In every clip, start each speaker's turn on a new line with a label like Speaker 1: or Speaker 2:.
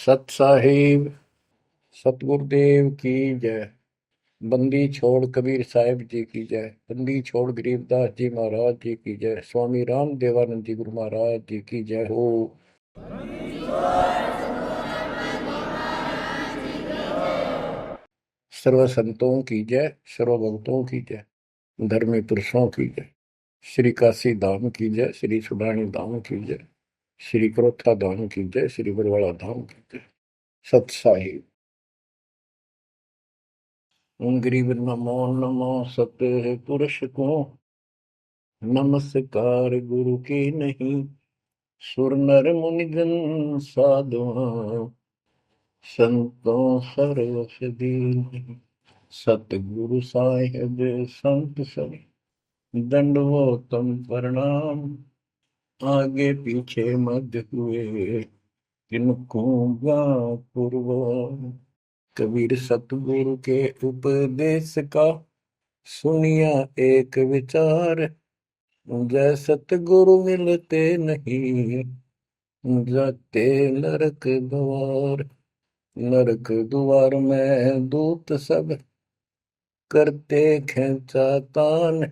Speaker 1: सत साहिब सतगुरुदेव की जय। बंदी छोड़ कबीर साहिब जी की जय। बंदी छोड़ गरीबदास जी महाराज जी की जय। स्वामी राम देवानंद जी गुरु महाराज जी की जय हो। सर्व संतों की जय, सर्व भक्तों की जय, धर्मी पुरुषों की जय। श्री काशी धाम की जय, श्री सुडानी धाम की जय, श्री क्रोथा धाम की जय, श्री बरवाड़ा धाम की जय। सत साहिब। गरीब नमो नमो सत पुरुष को, नमस्कार गुरु की नहीं। सुर नर मुनिजन साधुआ, संतों सरस दीन। सतगुरु साहिब संत सब, दंडवतम प्रणाम। आगे पीछे मध्य हुए, किनको पूर्व। कबीर सतगुरु के उपदेश का, सुनिया एक विचार। जय सतगुरु मिलते नहीं, जाते नरक द्वार। नरक द्वार में दूत सब, करते खेचा तान।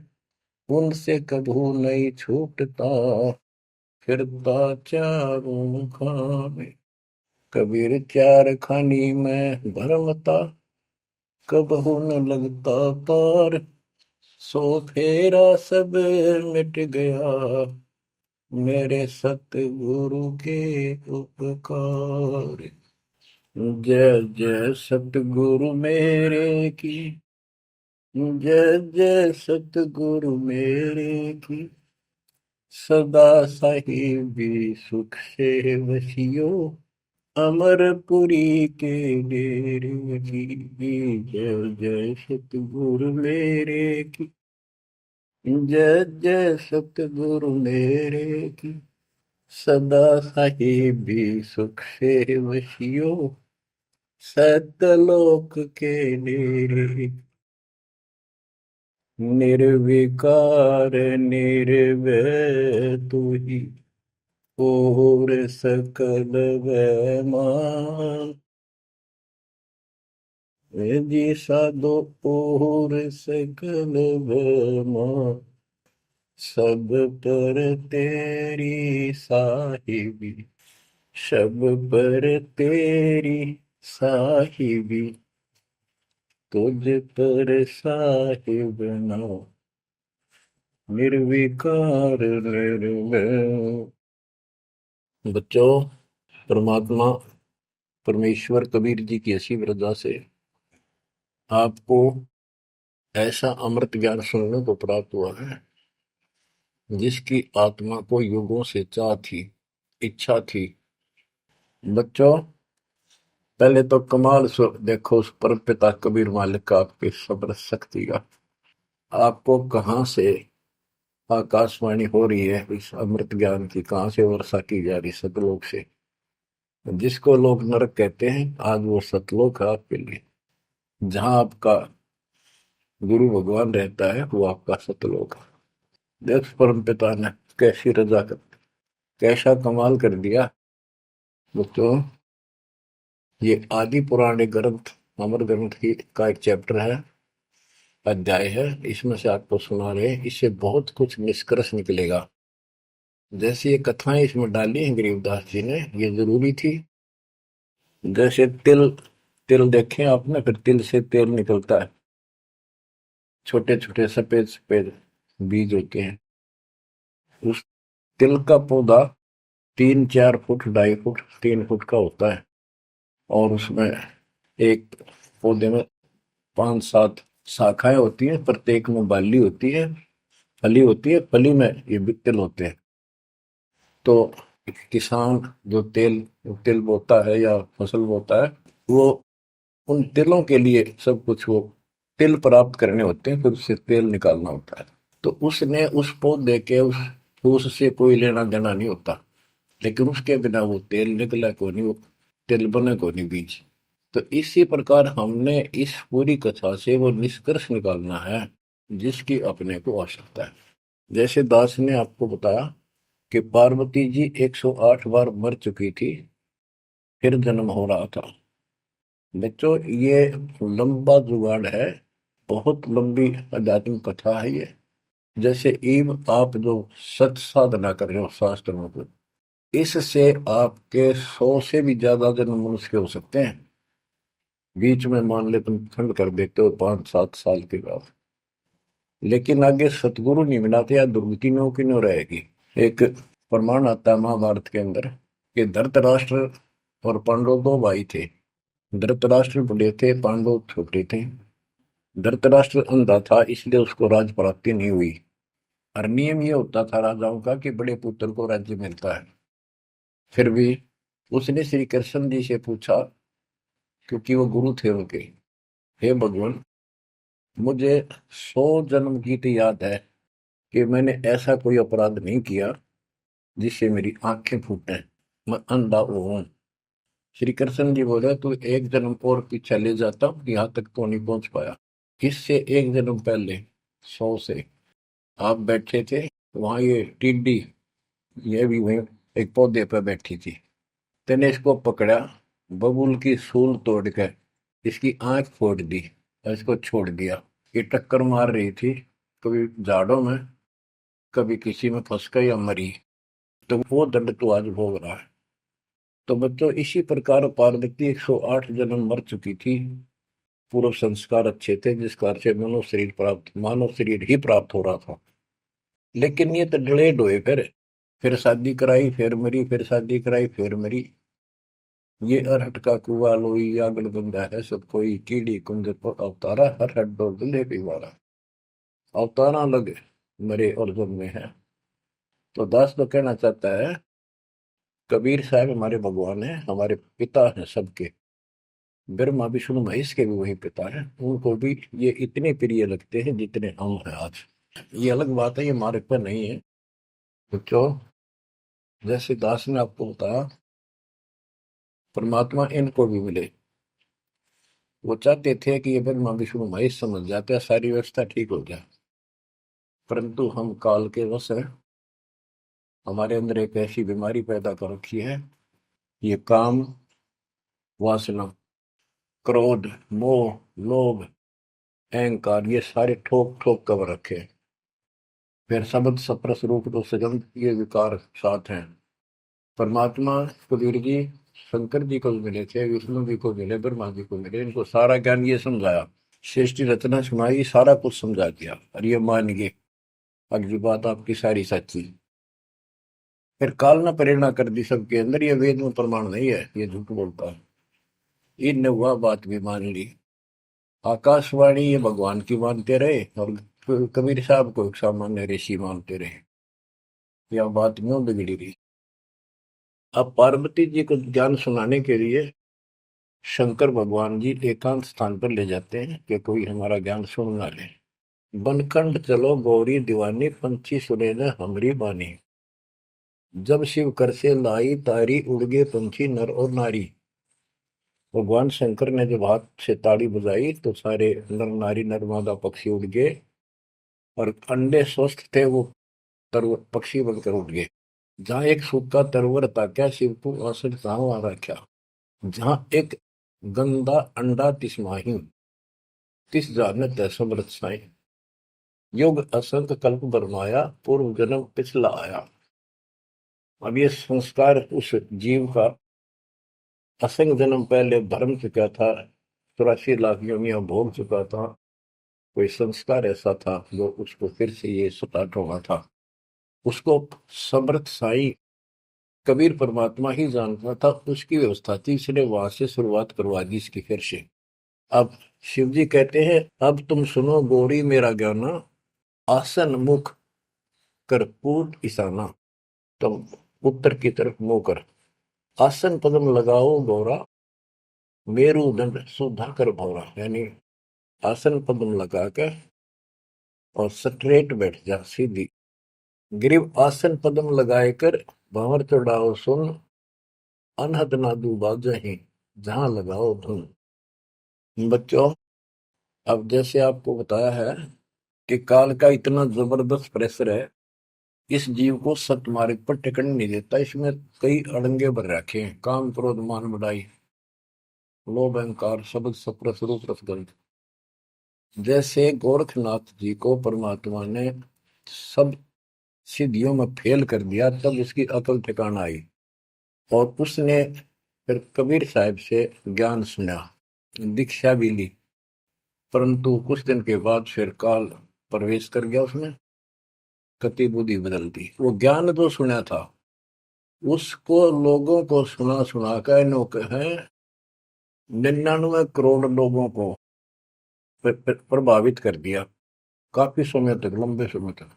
Speaker 1: उनसे कभू नहीं छूटता, फिरता चारों खाने। कबीर चार खानी में भरमता, कबहू न लगता पार। सो फेरा सब मिट गया, मेरे सतगुरु के उपकार। जय जय सतगुरु मेरे की, जय जय सतगुरु मेरे की। सदा साहिबी सुख से वसियो, अमरपुरी के डेरे की। जय जय सतगुरु मेरे की, जय जय सतगुरु मेरे की। सदा साहिबी सुख से वसियो, सतलोक के डेरे। निर्विकार निर्भय तू ही, और सकल वैमान। जी साधो और सकल वैमान। सब पर तेरी साहिबी, सब पर तेरी साहिबी। तुझ पर साहिब नाम, निर्विकार निर्भय। बच्चों, परमात्मा परमेश्वर कबीर जी की ऐसी वृद्धा से आपको ऐसा अमृत ज्ञान सुनने को प्राप्त हुआ है, जिसकी आत्मा को युगों से चाह थी, इच्छा थी। बच्चों, पहले तो कमाल देखो उस परम पिता कबीर मालिक का आपके सब्र शक्ति का। आपको कहाँ से आकाशवाणी हो रही है इस अमृत ज्ञान की, कहाँ से वर्षा की जा रही सतलोक से। जिसको लोग नरक कहते हैं, आज वो सतलोक है आपके लिए। जहां आपका गुरु भगवान रहता है, वो आपका सतलोक है। देख परम पिता ने कैसी रजा कर, कैसा कमाल कर दिया। बच्चों, ये आदि पुराने ग्रंथ, अमर ग्रंथ की का एक चैप्टर है, अध्याय है। इसमें से आपको सुना रहे, इससे बहुत कुछ निष्कर्ष निकलेगा। जैसे ये कथाएं इसमें डाली हैं गरीबदास जी ने, ये जरूरी थी। जैसे तिल, तिल देखें आपने, फिर तिल से तेल निकलता है। छोटे छोटे सफेद सफेद बीज होते हैं। उस तिल का पौधा 3-4 फुट, 2.5 फुट, 3 फुट का होता है। और उसमें एक पौधे में 5-7 शाखाएं होती हैं, प्रत्येक में बाली होती है, फली होती है। फली में ये भी तिल होते हैं। तो किसान जो तिल तिल बोता है या फसल बोता है, वो उन तिलों के लिए सब कुछ, वो तिल प्राप्त करने होते हैं, फिर उससे तेल निकालना होता है। तो उसने उस पौधे के उस फूस से कोई लेना देना नहीं होता, लेकिन उसके बिना वो तेल निकला को नहीं, वो तेल बने को नहीं बीज। तो इसी प्रकार हमने इस पूरी कथा से वो निष्कर्ष निकालना है, जिसकी अपने को आवश्यकता है। जैसे दास ने आपको बताया कि पार्वती जी 108 बार मर चुकी थी, फिर जन्म हो रहा था। बच्चों, ये लंबा जुगाड़ है, बहुत लंबी आध्यात्मिक कथा है ये। जैसे ईव आप जो सत साधना कर रहे हो शास्त्रों को, इससे आपके 100 से भी ज्यादा जन्म मनुष्य के हो सकते हैं। बीच में मान ले तुम खंड कर देते हो 5-7 साल के बाद, लेकिन आगे सतगुरु नहीं मिलाते या दुर्गति में की न रहेगी। एक प्रमाण आता है महाभारत के अंदर कि धृतराष्ट्र और पांडव दो भाई थे। धृतराष्ट्र बड़े थे, पांडव छोटे थे। धृतराष्ट्र अंधा था, इसलिए उसको राज प्राप्ति नहीं हुई। और नियम ये होता था राजाओं का कि बड़े पुत्र को राज्य मिलता है। फिर भी उसने श्री कृष्ण जी से पूछा, क्योंकि वो गुरु थे उनके, हे भगवान, मुझे 100 जन्म की तो याद है कि मैंने ऐसा कोई अपराध नहीं किया जिससे मेरी आंखें फूटे, मैं अंधा हूं। श्री कृष्ण जी बोले, तू एक जन्म और पीछे ले जाता, यहाँ तक तो नहीं पहुंच पाया। इससे एक जन्म पहले 100 से आप बैठे थे, वहां ये टिड्डी, ये भी वहीं एक पौधे पर बैठी थी। तेने इसको पकड़ा, बबूल की सूल तोड़ के इसकी आंख फोड़ दी और इसको छोड़ दिया। ये टक्कर मार रही थी, कभी झाड़ों में, कभी किसी में फंस कर या मरी। तो वो दंड तो आज भोग रहा है। तो बच्चों, इसी प्रकार पार्वती 108 जन्म मर चुकी थी। पूर्व संस्कार अच्छे थे, जिस कारण से मानव शरीर ही प्राप्त हो रहा था। लेकिन ये तो डिलेड हुए, फिर शादी कराई, फिर मरी, फिर शादी कराई, फिर मरी। ये अरहट का कुआ लोई या गलबंदा है, सब कोई कीड़ी कुंज पर अवतारा, हर हट डोल दुल्हे पिवारा। अवतारा लग मरे और जन्मे हैं। तो दास तो कहना चाहता है, कबीर साहब हमारे भगवान है, हमारे पिता हैं सबके। ब्रह्मा विष्णु महेश के भी वही पिता हैं, उनको भी ये इतने प्रिय लगते हैं जितने हम हैं आज। ये अलग बात है, ये हमारे पर नहीं है। तो क्यों, जैसे दास ने आपको बताया, परमात्मा इनको भी मिले। वो चाहते थे कि ये ब्रह्मा विष्णु महेश समझ जाते, सारी व्यवस्था ठीक हो जाए। परंतु हम काल के वश हैं, हमारे अंदर एक ऐसी बीमारी पैदा कर रखी है, ये काम, वासना, क्रोध, मोह, लोभ, अहंकार, ये सारे ठोक ठोक कर रखे हैं। फिर शब्द सप्रस रूप तो सजन, ये विकार साथ हैं। परमात्मा कबीर जी शंकर जी को भी मिले थे, विष्णु जी को मिले, ब्रह्मा जी को मिले, इनको सारा ज्ञान ये समझाया, सृष्टि रचना सुनाई, सारा कुछ समझा दिया, और ये मान गए अगली बात आपकी सारी सच्ची। फिर काल ने प्रेरणा कर दी सबके अंदर, ये वेद में प्रमाण नहीं है, ये झूठ बोलता है। इनने वह बात भी मान ली। आकाशवाणी ये भगवान की मानते रहे, और कबीर साहब को एक सामान्य ऋषि मानते रहे। यह बात क्यों बिगड़ी रही। अब पार्वती जी को ज्ञान सुनाने के लिए शंकर भगवान जी एकांत स्थान पर ले जाते हैं कि कोई हमारा ज्ञान सुन ना ले। बनखंड चलो गौरी दीवानी, पंछी सुने न हमरी बानी। जब शिव कर से लाई तारी, उड़ गए पंछी नर और नारी। भगवान शंकर ने जब हाथ से ताड़ी बजाई तो सारे नर नारी नर पक्षी उड़ गए, और अंडे स्वस्थ थे वो पक्षी बनकर उड़ गए। जहां एक सूखा तरवर था, क्या शिव को आसन कहाँ रखा। जहां एक गंदा अंडा तिसमाही, तिस जानत समृत साई। युग असंख कल्प बरमाया, पूर्व जन्म पिछला आया। अब ये संस्कार उस जीव का असंग जन्म पहले भरम चुका था, 84 लाख योनियां भोग चुका था। कोई संस्कार ऐसा था जो उसको फिर से ये स्टार्ट होना था। उसको समर्थ साई कबीर परमात्मा ही जानता था, उसकी व्यवस्था थी, इसलिए वहां से शुरुआत करवा दी इसकी फिर से। अब शिव जी कहते हैं, अब तुम सुनो गौरी मेरा ज्ञाना, आसन मुख कर पूर्व ईशाना। तुम उत्तर की तरफ मुंह कर, आसन पद्म लगाओ गौरा, मेरुदंड सुधा कर भौरा। यानी आसन पद्म लगा कर और स्ट्रेट बैठ जा, सीधी। ग्रीव आसन पद्म लगाए कर, भंवर चढ़ाओ सुन, अनहद नादू बाजही, जहां लगाओ धुन। बच्चों, अब जैसे आपको बताया है कि काल का इतना जबरदस्त प्रेशर है इस जीव को सत मार्ग पर टिकने नहीं देता। इसमें कई अड़ंगे भर रखे हैं, काम क्रोध मान बढ़ाई, लोभ अहंकार शब्द सप्रस रूप रसगंध। जैसे गोरखनाथ जी को परमात्मा ने सब सिद्धियों में फेल कर दिया, तब उसकी अकल ठिकाना आई और उसने फिर कबीर साहब से ज्ञान सुना, दीक्षा भी ली। परंतु कुछ दिन के बाद फिर काल प्रवेश कर गया उसमें, कति बुद्धि बदल दी। वो ज्ञान जो सुना था उसको लोगों को सुना सुना कर लोग हैं 99 करोड़ लोगों को प्रभावित कर दिया। काफी समय तक, लंबे समय तक,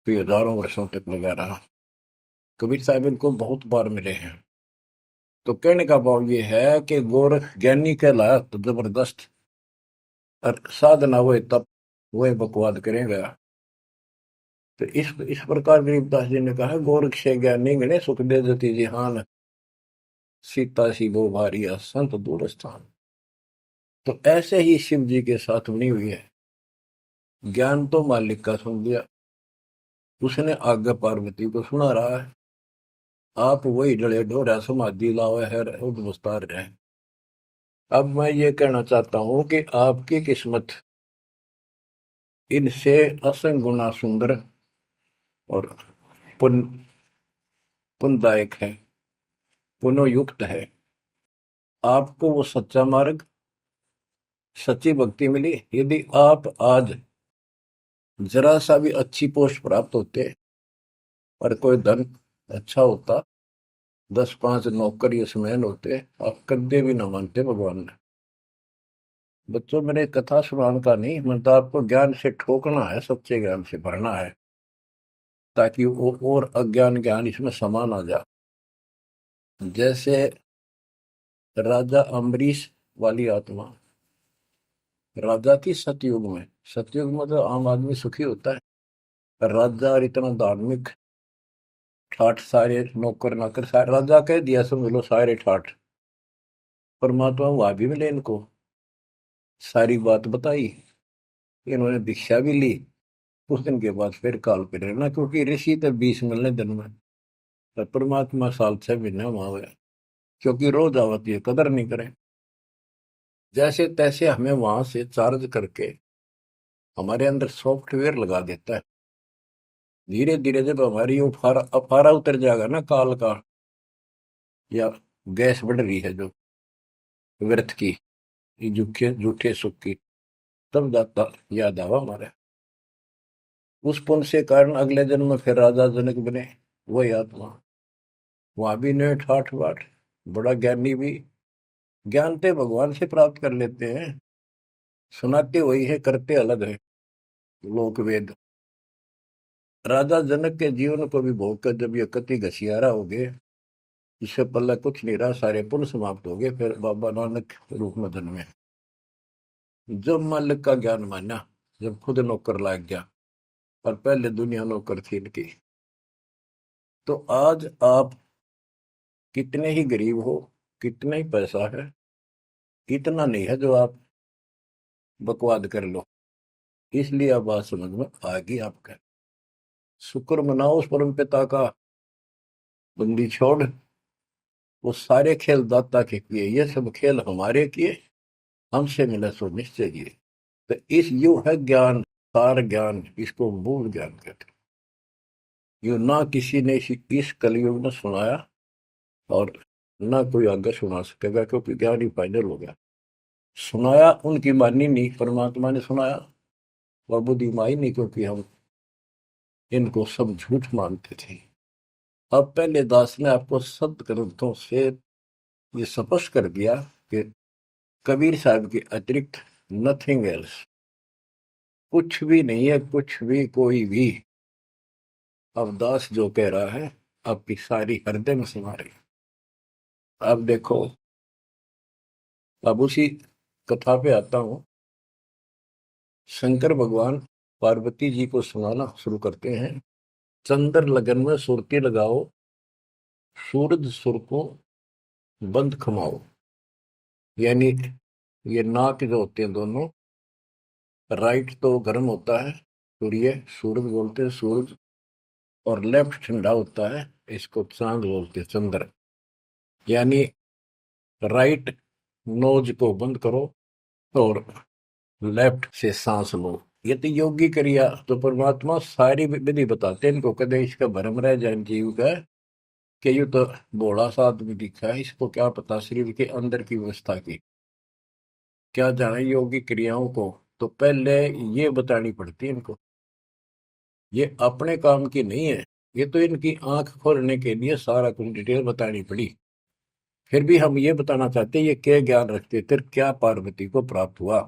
Speaker 1: फिर हजारों वर्षों तक लगा रहा। कबीर साहब इनको बहुत बार मिले हैं। तो कहने का भाव ये है कि गोरख ज्ञानी कहलाया तो जबरदस्त, और साधना हुए तब वह बकवाद करेगा। तो इस प्रकार गरीबदास जी ने कहा, गोरख से ज्ञानी गणे सुख दे जति जिहान, सीता सी वो भारिया संत दूर स्थान। तो ऐसे ही शिव जी के साथ बनी हुई है। ज्ञान तो मालिक का सुन लिया, उसने आगे पार्वती को सुना रहा है। आप वही डले डोरा समाधि लावे है उद्वस्तार रहे। अब मैं ये कहना चाहता हूं कि आपकी किस्मत इनसे असंग गुना सुंदर और पुण्यदायक है, पुनोयुक्त है। आपको वो सच्चा मार्ग, सच्ची भक्ति मिली। यदि आप आज जरा सा भी अच्छी पोस्ट प्राप्त होते और कोई धन अच्छा होता, 10-5 नौकर यशमैन होते, आप कदे भी ना मानते भगवान ने। बच्चों, मैंने कथा सुनाने का नहीं, मतलब आपको ज्ञान से ठोकना है, सच्चे ज्ञान से भरना है, ताकि वो और अज्ञान ज्ञान इसमें समा ना जा। जैसे राजा अम्बरीश वाली आत्मा राजा की सतयुग में, सतयुग में तो आम आदमी सुखी होता है। राजा और इतना धार्मिक, ठाठ सारे नौकर नाकर सारे, राजा कह दिया समझ लो सारे ठाठ। परमात्मा वहां भी मिले इनको, सारी बात बताई, इन्होंने दीक्षा भी ली। कुछ दिन के बाद फिर काल पे रहना, क्योंकि ऋषि तो 20 मिलने दिन में, पर परमात्मा साल 6 महीने वहां हुए, क्योंकि रोज आवती है, कदर नहीं करे। जैसे तैसे हमें वहां से चार्ज करके हमारे अंदर सॉफ्टवेयर लगा देता है। धीरे धीरे जब हमारी अफारा अफारा उतर जाएगा ना काल का, या गैस बढ़ रही है जो व्यर्थ की, ये झूठे झूठे सुख की, तब जाता याद आवा हमारे। उस पुण्य से कारण अगले जन्म में फिर राजा जनक बने, वही आत्मा। वहां भी ने ठाठ बाट, बड़ा ज्ञानी भी, ज्ञान ते भगवान से प्राप्त कर लेते हैं, सुनाते वही है, करते अलग है। लोक वेद। राजा जनक के जीवन को भी भोग कर जब ये कति घसियारा हो गए, इससे पहले कुछ नहीं रहा, सारे पुण्य समाप्त हो गए, फिर बाबा नानक रूप में जन्मे। जब मालिक का ज्ञान माना, जब खुद नौकर लाग गया, और पहले दुनिया नौकर थी इनकी। तो आज आप कितने ही गरीब हो, कितना ही पैसा है, इतना नहीं है जो आप बकवाद कर लो। इसलिए अब बात समझ में आ गई आपका। शुक्र मनाओ उस परम पिता का, बंदी छोड़। वो सारे खेल दाता के किए, ये सब खेल हमारे किए, हमसे मिला सो निश्चय किए। तो इस यू है ज्ञान, सार ज्ञान, इसको मूल ज्ञान कहते हैं। यू ना किसी ने इस कलयुग में सुनाया, और ना कोई आगे सुना सकेगा, क्योंकि ज्ञान ही फाइनल हो गया। सुनाया उनकी मानी नहीं, परमात्मा ने सुनाया, और बुद्धि माई नहीं, क्योंकि हम इनको सब झूठ मानते थे। अब पहले दास ने आपको सद ग्रंथों से ये स्पष्ट कर दिया कि कबीर साहब के अतिरिक्त नथिंग एल्स, कुछ भी नहीं है, कुछ भी कोई भी। अब दास जो कह रहा है आपकी सारी हृदय में समा रही। अब देखो, अब उसी कथा पे आता हूं। शंकर भगवान पार्वती जी को सुनाना शुरू करते हैं। चंद्र लगन में सुरती लगाओ, सूरज सुर को बंद खमाओ। यानी ये नाक जो होते हैं दोनों, राइट तो गर्म होता है, सूर्य, सूरज बोलते हैं सूरज, और लेफ्ट ठंडा होता है, इसको चांद बोलते हैं, चंद्र। यानी राइट नोज को बंद करो और लेफ्ट से सांस लो। ये तो योगी क्रिया। तो परमात्मा सारी विधि बताते हैं इनको, कदे इसका भरम रह जाए जीव का कि ये तो भोला सा आदमी दिखा है, इसको क्या पता शरीर के अंदर की व्यवस्था की, क्या जाने योगी क्रियाओं को। तो पहले ये बतानी पड़ती है इनको, ये अपने काम की नहीं है। ये तो इनकी आंख खोलने के लिए सारा कुछ डिटेल बतानी पड़ी। फिर भी हम ये बताना चाहते हैं ये क्या ज्ञान रखते थे, क्या पार्वती को प्राप्त हुआ।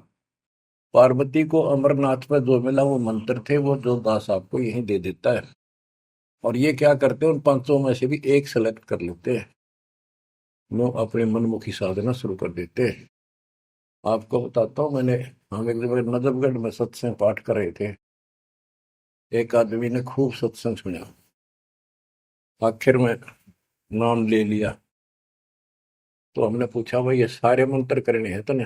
Speaker 1: पार्वती को अमरनाथ में जो मिला वो मंत्र थे, वो जो दास आपको यही दे देता है। और ये क्या करते हैं, उन पांचों में से भी एक सेलेक्ट कर लेते हैं, वो अपने मनमुखी साधना शुरू कर देते हैं। आपको बताता हूँ, हम एक जगह नजफगढ़ में सत्संग पाठ कर रहे थे। एक आदमी ने खूब सत्संग सुना, आखिर में नाम ले लिया। तो हमने पूछा भाई ये सारे मंत्र करने हैं तने?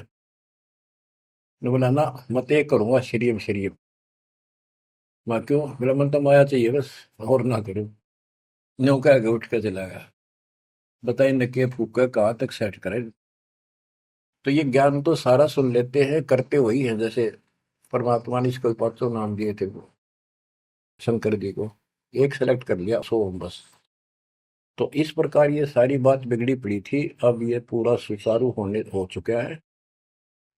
Speaker 1: ने बोला ना, मत एक करूंगा शरीम शरीम। मैं क्यों? मेरा मन तो माया चाहिए बस, और ना करूं। न्यू कह के उठ के चला गया। बताइए न के फूका कहाँ तक सेट करें। तो ये ज्ञान तो सारा सुन लेते हैं, करते वही है। जैसे परमात्मा ने इसको पांचों नाम दिए थे वो शंकर जी को, एक सेलेक्ट कर लिया सोम बस। तो इस प्रकार ये सारी बात बिगड़ी पड़ी थी, अब ये पूरा सुचारू होने हो चुका है।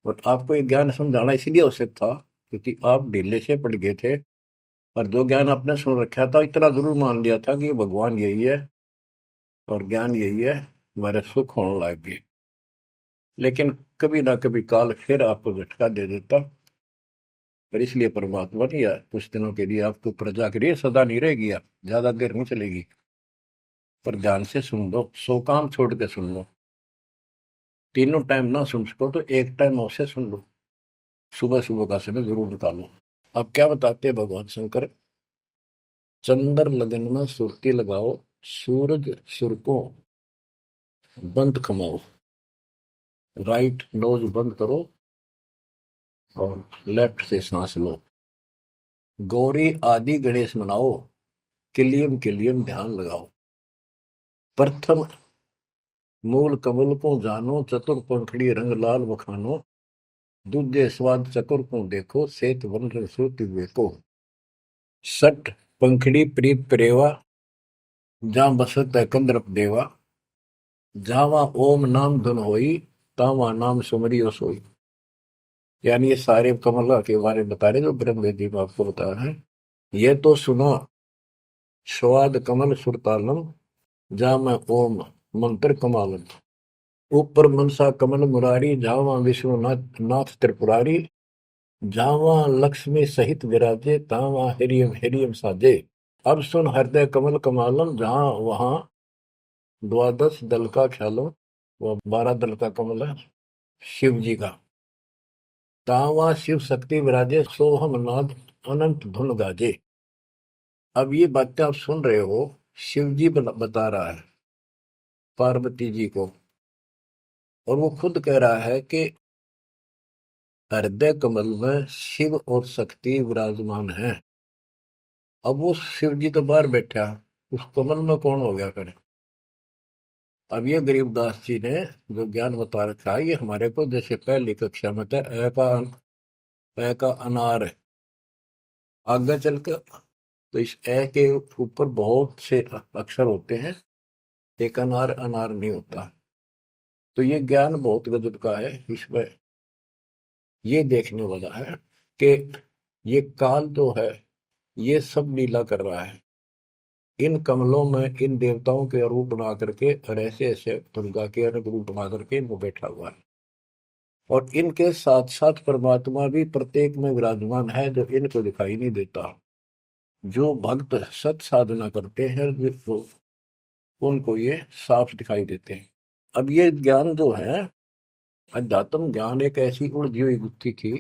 Speaker 1: और आपको ये ज्ञान समझाना इसीलिए आवश्यक था क्योंकि आप ढीले से पड़ गए थे। और जो ज्ञान आपने सुन रखा था इतना जरूर मान लिया था कि ये भगवान यही है और ज्ञान यही है, मेरे सुख होने लग गए। लेकिन कभी ना कभी काल फिर आपको झटका दे देता। पर इसलिए परमात्मा ने यार कुछ दिनों के लिए आपको प्रजा के लिए सदा नहीं रहेगी, आप ज्यादा देर नहीं चलेगी। पर ध्यान से सुन लो, 100 काम छोड़ के सुन लो। तीनों टाइम ना सुन सको तो एक टाइम अवश्य सुन लो, सुबह सुबह का समय जरूर निकालो। अब क्या बताते हैं भगवान शंकर, चंद्र लगन में सुरती लगाओ, सूरज सुर को बंद कमाओ, राइट नोज बंद करो और लेफ्ट से सांस लो। गौरी आदि गणेश मनाओ, किलियम किलियम ध्यान लगाओ। प्रथम मूल कमल को जानो, चतुर पंखड़ी रंग लाल बखानो। दूजे स्वाद चतुर को देखो, सेत वन रसोति को। सठ पंखड़ी प्रीत प्रेवा, जहाँ बसत है कंद्रप देवा। जावा ओम नाम धुन होई, तावा नाम सुमरियो सोई। यानी ये सारे कमल के बारे में बता रहे जो ब्रह्म वेदी में आपको बताया है। ये तो सुनो, स्वाद कमल सुरतालम, जा मैं ओम मंत्र कमालम। ऊपर मनसा कमल मुरारी, जावा विश्वनाथ नाथ त्रिपुरारी। जावा लक्ष्मी सहित विराजे, तावा हिरियम हिरियम साजे। अब सुन हृदय कमल कमालम, जहां वहां द्वादश दल का ख्यालो, वो 12 दल का कमल है शिव जी का। तावा शिव शक्ति विराजे, सोहम नाद अनंत धुन गाजे। अब ये बातें आप सुन रहे हो, शिव जी बता रहा है पार्वती जी को। और वो खुद कह रहा है कि हृदय कमल में शिव और शक्ति विराजमान है। अब वो शिव जी तो बाहर बैठा, उस कमल में कौन हो गया करे। अब ये गरीबदास जी ने जो ज्ञान बता रखा है, ये हमारे को जैसे पहली कक्षा में था, ए का अनार है। आगे चल कर तो इस ए के ऊपर बहुत से अक्षर होते हैं, एक अनार अनार नहीं होता। तो ये ज्ञान बहुत गजब का है। इसमें ये देखने वाला है कि ये काल जो है ये सब लीला कर रहा है। इन कमलों में इन देवताओं के रूप बना करके और ऐसे ऐसे दुर्गा के अलग रूप बना करके इनको बैठा हुआ है। और इनके साथ साथ परमात्मा भी प्रत्येक में विराजमान है जो इनको दिखाई नहीं देता। जो भक्त सत साधना करते हैं तो उनको ये साफ दिखाई देते हैं। अब ये ज्ञान जो है, अध्यात्म ज्ञान एक ऐसी उलझी हुई गुत्थी थी।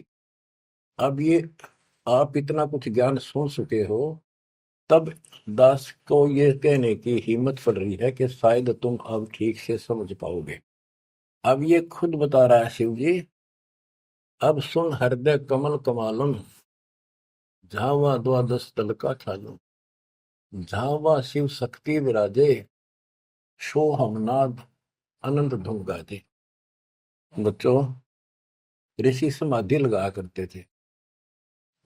Speaker 1: अब ये आप इतना कुछ ज्ञान सुन चुके हो, तब दास को ये कहने की हिम्मत पड़ रही है कि शायद तुम अब ठीक से समझ पाओगे। अब ये खुद बता रहा है शिव जी, अब सुन हृदय कमल कमालन, झावा द्वादश तल का ठालो। झावा शिव शक्ति विराजे, शो हमनाद अनंत धुन गाजे। बच्चों, ऋषि समाधि लगा करते थे।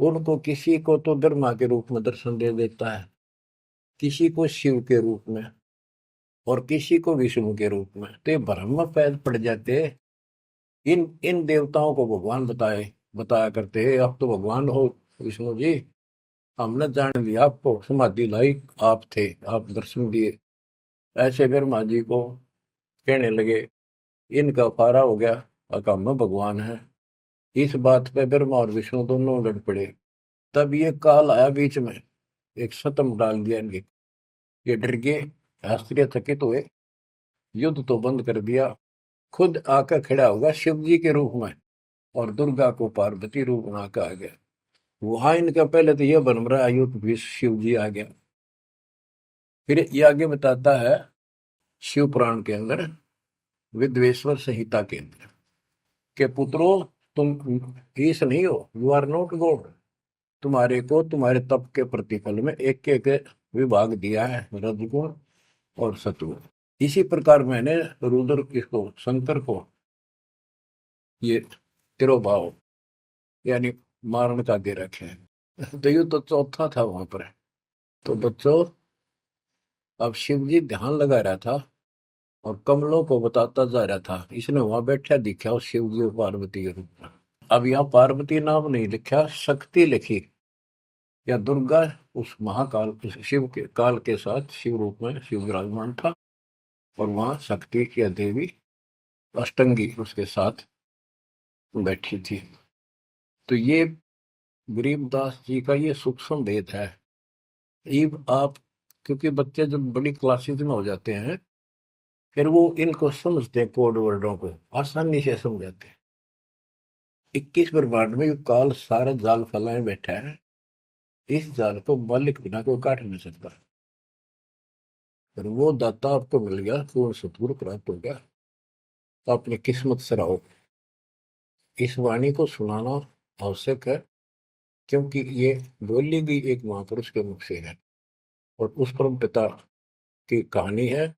Speaker 1: उनको किसी को तो ब्रह्मा के रूप में दर्शन दे देता है, किसी को शिव के रूप में, और किसी को विष्णु के रूप में। तो ये भ्रम में पैर पड़ जाते। इन इन देवताओं को भगवान बताया करते हैं, आप तो भगवान हो विष्णु जी, हमने जान लिया आपको, समाधि लाई आप थे, आप दर्शन दिए। ऐसे ब्रह्मा जी को कहने लगे, इनका फारा हो गया, अकाम में भगवान है। इस बात पे ब्रह्मा और विष्णु दोनों लड़ पड़े। तब ये काल आया बीच में, एक शतम डाल दिया इनके। ये डर गए, शास्त्रीय थकित हुए, युद्ध तो बंद कर दिया, खुद आकर खड़ा होगा शिव जी के रूप में, और दुर्गा को पार्वती रूप में आकर आ गया। वहां इनका पहले तो यह बन रहा है युद्ध भी शिव जी आ गया। फिर ये आगे बताता है शिव पुराण के अंदर, विद्वेश्वर संहिता के अंदर, के पुत्रों, तुम ईश नहीं हो, यू आर नॉट गॉड। तुम्हारे को तुम्हारे तप के प्रतिफल में एक एक विभाग दिया है, रजगुण और सत्वगुण। इसी प्रकार मैंने रुद्र इसको, शंकर को, ये तिरोभाव यानी मारण का दे रखे हैं। तो ये तो चौथा था वहां पर। तो बच्चों, अब शिव जी ध्यान लगा रहा था और कमलों को बताता जा रहा था। इसने वहां बैठा दिखा उस शिव जी और पार्वती के रूप में। अब यहाँ पार्वती नाम नहीं लिखा, शक्ति लिखी, या दुर्गा उस महाकाल, उस शिव के काल के साथ शिव रूप में शिव विराजमान था, और वहां शक्ति की देवी अष्टंगी उसके साथ बैठी थी। तो ये गरीबदास जी का ये सूक्ष्म भेद है। इब आप, क्योंकि बच्चे जब बड़ी क्लासेस में हो जाते हैं, फिर वो इनको समझते हैं, कोड वर्डों को आसानी से समझ जाते हैं। 21 ब्रह्मांड में ये काल सारा जाल फैलाए बैठा है, इस जाल को मालिक बिना कोई काट नहीं सकता। फिर वो दाता आपको मिल गया, पूर्ण सतगुरु प्राप्त हो गया, तो अपनी किस्मत से रहो। इस वाणी को सुनाना आवश्यक है, क्योंकि ये बोली गई एक महापुरुष के मुख से है, और उस परम पिता की कहानी है,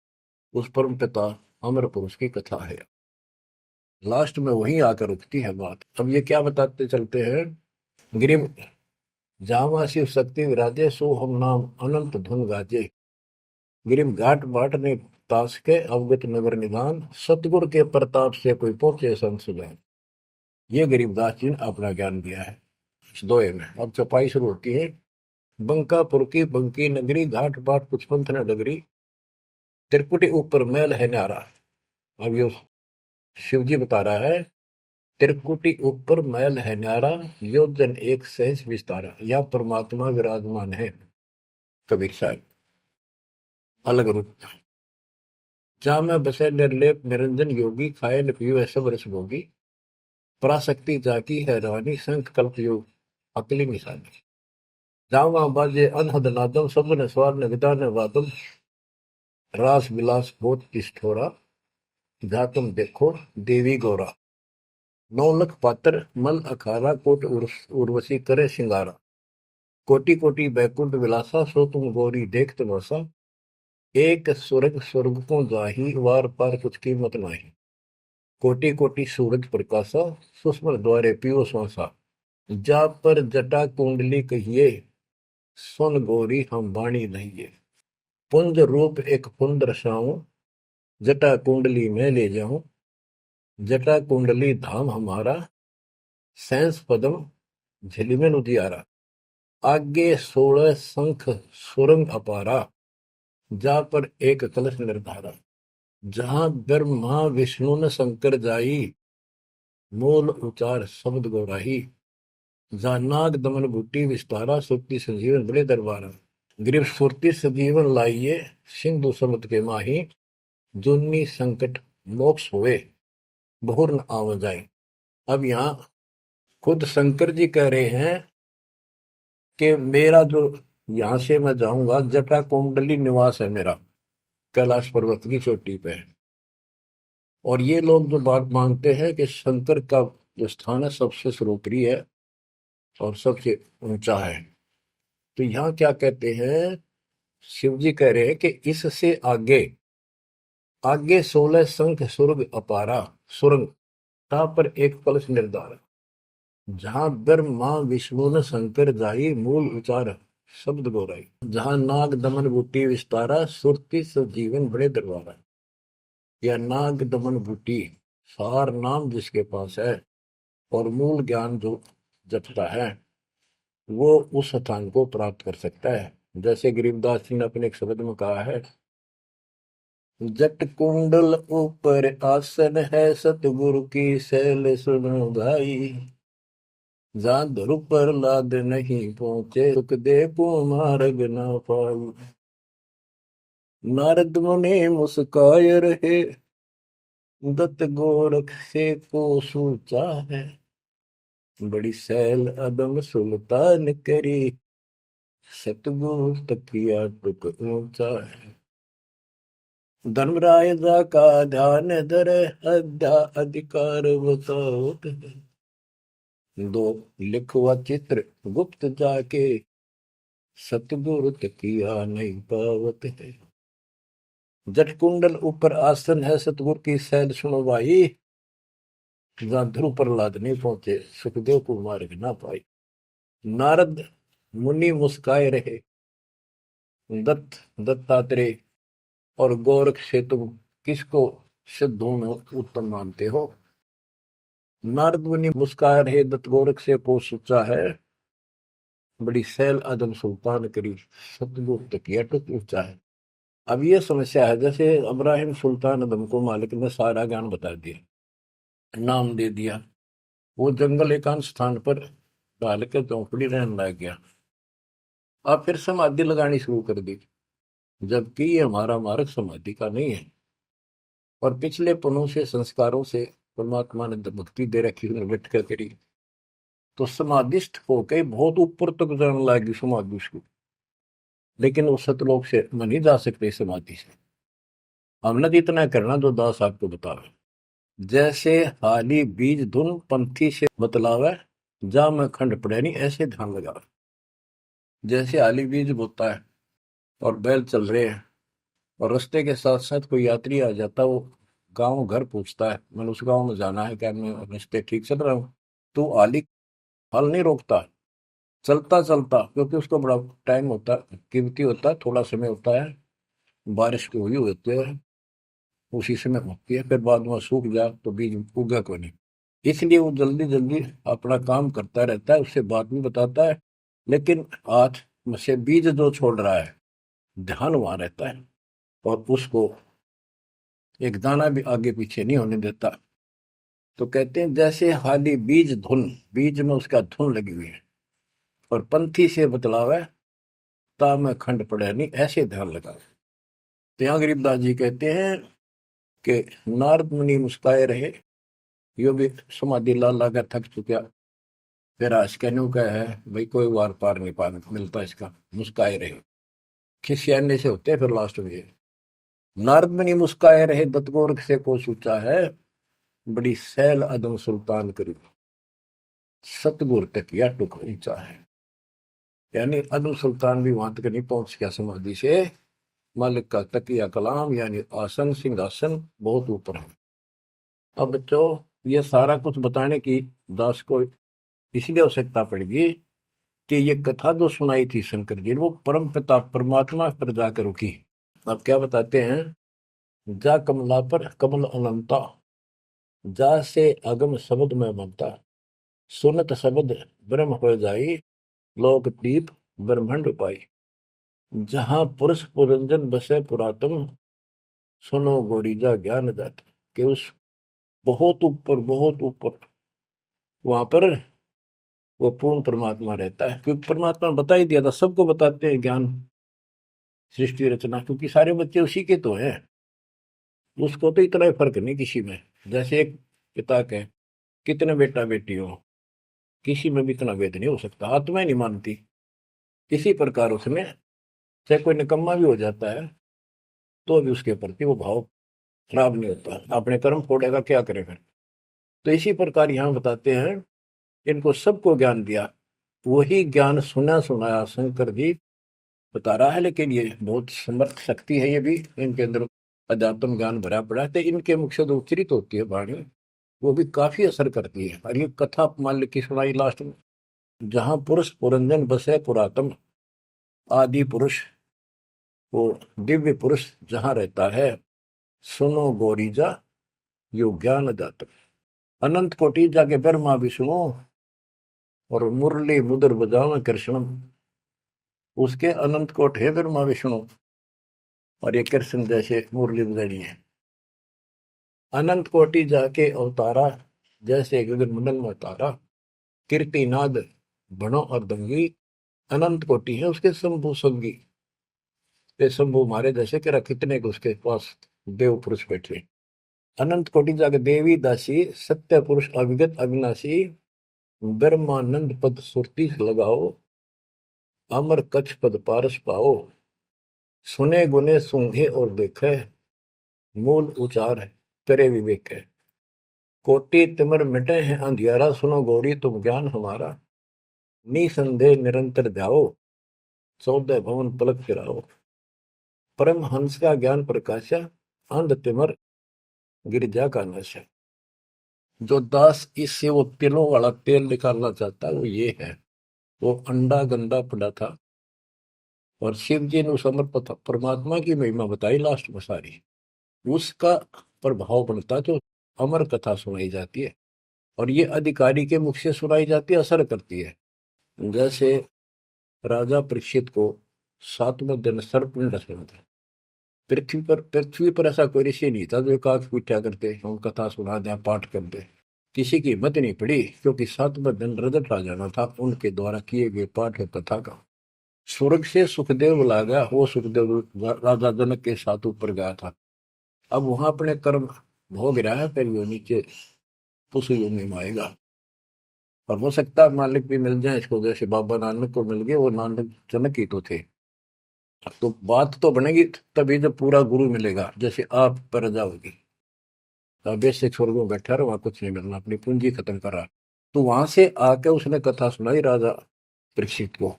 Speaker 1: उस परम पिता अमर पुरुष की कथा है। लास्ट में वहीं आकर रुकती है बात। अब ये क्या बताते चलते हैं, गिरिम जावा शिव शक्ति विराजे, सो हम नाम अनंत धुन गाजे। गिरिम घाट बाट ने तास के, अवगत नगर निदान, सतगुर के प्रताप से कोई पहुंचे संसुजान। ये गरीबदास जी ने अपना ज्ञान दिया है इस दोहे में। अब चौपाई शुरू होती है। बंकापुर की बंकी नगरी, घाट बाट कुछ पंथ न डगरी, त्रिकुटी ऊपर मैल है न्यारा। अब ये शिव जी बता रहा है, त्रिकुटी ऊपर मैल है न्यारा, योजन एक सहज विस्तारा। यह परमात्मा विराजमान है। कबीर साहब अलग रूप, जहाँ में बसे निर्लेप निरंजन योगी, खाए न पियो सब रस भोगी, पराशक्ति जाकी है रानी, संख कल्प योग अकली निशानी। जहाँ वहाँ बाजे अनहद नादम, सब न स्वार न विदा न वादम, रास विलास बहुत किष्ठोरा, जहाँ तुम देखो देवी गौरा। 9 लख पात्र मल अखारा, कोट उर्वशी करे सिंगारा, कोटि कोटि बैकुंठ विलासा, सो तुम गौरी देख तमाशा, एक स्वर्ग स्वर्ग को जाही, वार पार कुछ कीमत नाही, कोटि कोटि सूरज प्रकाशा, सुषमन द्वारे पियो श्वासा, जा पर जटा कुंडली कहिए, सुन गौरी हम वाणी नहीं। पुंज रूप एक पुंज रसाऊं, जटा कुंडली में ले जाऊं, जटा कुंडली धाम हमारा, सैंस पदम झिलमिल उजियारा, आगे 16 शंख सुरंग अपारा, जा पर एक कलश निर्धारा। जहां ब्रह्मा विष्णु न शंकर जाई, मूल उचार शब्द गौराही, जहाँ नाग दमन बूटी विस्तारा, सुक्ति संजीवन बड़े दरबारा। ग्रीव सुरति सजीवन लाइए, सिंधु समुद्र के माही, जुन्नी संकट मोक्ष हुए, बहुर न आव जाए। अब यहाँ खुद शंकर जी कह रहे हैं कि मेरा जो यहाँ से मैं जाऊंगा, जटा कुंडली निवास है मेरा, कैलाश पर्वत की चोटी पे। और ये लोग जो बात मानते हैं कि शंकर का जो स्थान है सबसे सर्वोपरि है और सबसे ऊंचा है, तो यहाँ क्या कहते हैं शिव जी कह रहे हैं कि इससे आगे आगे 16 संख सुरग अपारा सुरंग ता पर एक कलश निर्धार जहां ब्रह्मा विष्णु न शंकर जाई मूल उचार शब्द गोराई जहां नाग दमन बूटी विस्तारा सुरति सजीवन बड़े दरबारा। या नाग दमन बूटी सार नाम जिसके पास है और मूल ज्ञान जो जपता है वो उस स्थान को प्राप्त कर सकता है। जैसे गरीबदास जी ने अपने एक शब्द में कहा है, जट कुंडल ऊपर आसन है सतगुरु की सैल सुनो भाई जहां ध्रुव पर लाद नहीं पहुंचे सुख दे को मार्ग न पाई। नारद मुनि मुस्काय रहे दत्त गोरख से को सूचा है बड़ी सैल अदम सुल्तान करी सतगुरु तकिया टुक ऊंचा है। धर्मराय जा का ध्यान धरे अध्या अधिकार बताओ दो लिखवा चित्र गुप्त जाके सतगुरु तकिया नहीं पावत है। जट कुंडल ऊपर आसन है सतगुरु की सैल सुनो भाई जहां ध्रुव प्रहलाद नहीं पहुंचे सुखदेव को मार्ग ना पाई। नारद मुनि मुस्काए रहे दत्तात्रेय और गोरख से तुम किसको सिद्धों में उत्तम मानते हो। नारद मुनि मुस्काए रहे दत्त गोरख से को सोचा है बड़ी सैल आदम सुल्तान करी सतगुरु तकिया टुक ऊंचा है। अब ये समस्या है, जैसे इब्राहिम सुल्तान आदम को मालिक ने सारा ज्ञान बता दिया नाम दे दिया वो जंगल एकांत स्थान पर डाल के चौपड़ी रहने लग गया। अब फिर समाधि लगानी शुरू कर दी जबकि ये हमारा मार्ग समाधि का नहीं है और पिछले पनों से संस्कारों से परमात्मा ने भक्ति दे रखी बैठ कर करी तो समाधिस्थ होके बहुत ऊपर तक जाने लगी समाधि उसको। लेकिन उस सतलोक से मन नहीं जा सकते समाधि से। हमने तो इतना करना जो दास आपको बतावे जैसे हाली बीज धुन पंथी से बतलावे जा मैं खंड पड़े नहीं ऐसे ध्यान लगा। जैसे हाली बीज बोता है और बैल चल रहे हैं और रास्ते के साथ साथ कोई यात्री आ जाता वो गांव घर पूछता है मैंने उस गांव में जाना है क्या मैं रास्ते ठीक चल रहा हूँ तो आली फल नहीं रोकता चलता चलता क्योंकि उसको बड़ा टाइम होता है कीमती होता है थोड़ा समय होता है बारिश की हुई होती है उसी समय होती है फिर बाद में सूख जाए तो बीज उगा को नहीं इसलिए वो जल्दी जल्दी अपना काम करता रहता है उससे बात भी बताता है लेकिन आज से बीज जो छोड़ रहा है ध्यान वहां रहता है और उसको एक दाना भी आगे पीछे नहीं होने देता। तो कहते हैं जैसे हाली बीज धुन बीज में उसका धुन लगी हुई है और पंथी से बतलावे ता में खंड पड़े नहीं ऐसे ध्यान लगा। तो यहाँ गरीबदास जी कहते हैं कि नारद मुनि मुस्काए रहे यो भी समाधि ला लाकर थक चुका फिर आज कहने का है भाई कोई वार पार नहीं पा मिलता इसका मुस्काए रहे खिसियाने से होते फिर लास्ट में नारद मुनि मुस्काए रहे दत्तगोरख से को सोचा है बड़ी सैल अदम सुल्तान करी सतगुर तक या टुक ऊंचा है। यानी अदम सुल्तान भी वहां तक नहीं पहुंच गया समाधि से मालिक का तकिया कलाम यानी आसन सिंहासन बहुत ऊपर है। अब बच्चों ये सारा कुछ बताने की दास को इसलिए आवश्यकता पड़ेगी कि ये कथा जो सुनाई थी शंकर जी वो परम पिता परमात्मा पर जाकर रुकी। अब क्या बताते हैं जा कमला पर कमल अनंता जा से अगम शब्द में ममता सुनत शब्द ब्रह्म हो जाई लोक दीप ब्रह्मंड पाई जहां पुरुष पुरंजन बसे पुरातन सुनो गोरीजा ज्ञान जात के उस बहुत ऊपर वहां पर वो पूर्ण परमात्मा रहता है क्योंकि परमात्मा ने बता ही दिया था सबको बताते हैं ज्ञान सृष्टि रचना क्योंकि सारे बच्चे उसी के तो हैं उसको तो इतना ही फर्क नहीं किसी में। जैसे एक पिता के कितने बेटा बेटी हो किसी में भी इतना भेद नहीं हो सकता आत्मा ही नहीं मानती। इसी प्रकार उसमें चाहे कोई निकम्मा भी हो जाता है तो भी उसके प्रति वो भाव खराब नहीं होता अपने कर्म फोड़ेगा क्या करेगा। तो इसी प्रकार यहाँ बताते हैं इनको सबको ज्ञान दिया वही ज्ञान सुना सुनाया शंकर जी बता रहा है, लेकिन ये बहुत समर्थ शक्ति है, ये भी इनके अंदर अध्यात्म ज्ञान भरा पड़ा है, तो इनके मुख से जो उच्चरित होती है वाणी, वो भी काफी असर करती है। और ये कथा मान ली की सुनाई लास्ट में, जहां पुरुष पुरंजन बसे पुरातन, आदि पुरुष, वो दिव्य पुरुष जहां रहता है, सुनो गोरीजा यो ज्ञान दाता। अनंत कोटि जाके ब्रह्मा विष्णु और मुरली मुदर बजाओ कृष्ण, उसके अनंत कोट है ब्रह्मा विष्णु, और ये कृष्ण जैसे मुरली बजानी है। अनंत कोटि जाके अवतारा, जैसे गगन मंडल में तारा, कीर्तिनाद बनो और दंगी, अनंत कोटि है उसके शंभु संगी। ये शंभु मारे जैसे कि कितने को उसके पास देव पुरुष बैठे। अनंत कोटि जाके देवी दासी, सत्य पुरुष अविगत अविनाशी, ब्रह्मानंद पद सुरती लगाओ, अमर कच्छ पद पारस पाओ, सुने गुने सूंघे और देखे, मूल उचार है करे विवेक है। कोटि तिमर मिटे हैं अंधियारा, सुनो गौरी तुम ज्ञान हमारा, निसंदेह निरंतर ध्याओ, 14 भवन पलक फिराओ। परम हंस का ज्ञान प्रकाशा, अंध तिमर गिरजा का नशा। जो दास इससे वो तिलों वाला तेल निकालना चाहता है, वो ये है। वो अंडा गंदा पड़ा था, और शिव जी ने उस अमर परमात्मा की महिमा बताई लास्ट में सारी, उसका प्रभाव बनता जो अमर कथा सुनाई जाती है, और ये अधिकारी के मुख से सुनाई जाती है, असर करती है। जैसे राजा परीक्षित को 7वें दिन सर्प ने डसा था। पृथ्वी पर ऐसा कोई ऋषि नहीं था जो एकाक पूछा करते हम कथा सुना दें पाठ कर दे। किसी की हिम्मत नहीं पड़ी, क्योंकि 7वें दिन रजत आ जाना था उनके द्वारा किए गए पाठ और कथा का। स्वर्ग से सुखदेव बुला गया, वो सुखदेव राजा जनक के साथ ऊपर गया था। अब वहां अपने कर्म भोग रहा है, फिर वो नीचे उस योनि में आएगा। और हो सकता है मालिक भी मिल जाए इसको, जैसे बाबा नानक को मिल गए, वो नानक जनक ही तो थे। तो बात तो बनेगी तभी जब पूरा गुरु मिलेगा, जैसे आप पर जाओगी। बेसिक स्वर्ग में बैठा रहा, वहां कुछ नहीं मिलना, अपनी पूंजी खत्म करा। तो वहां से आके उसने कथा सुनाई राजा परीक्षित को,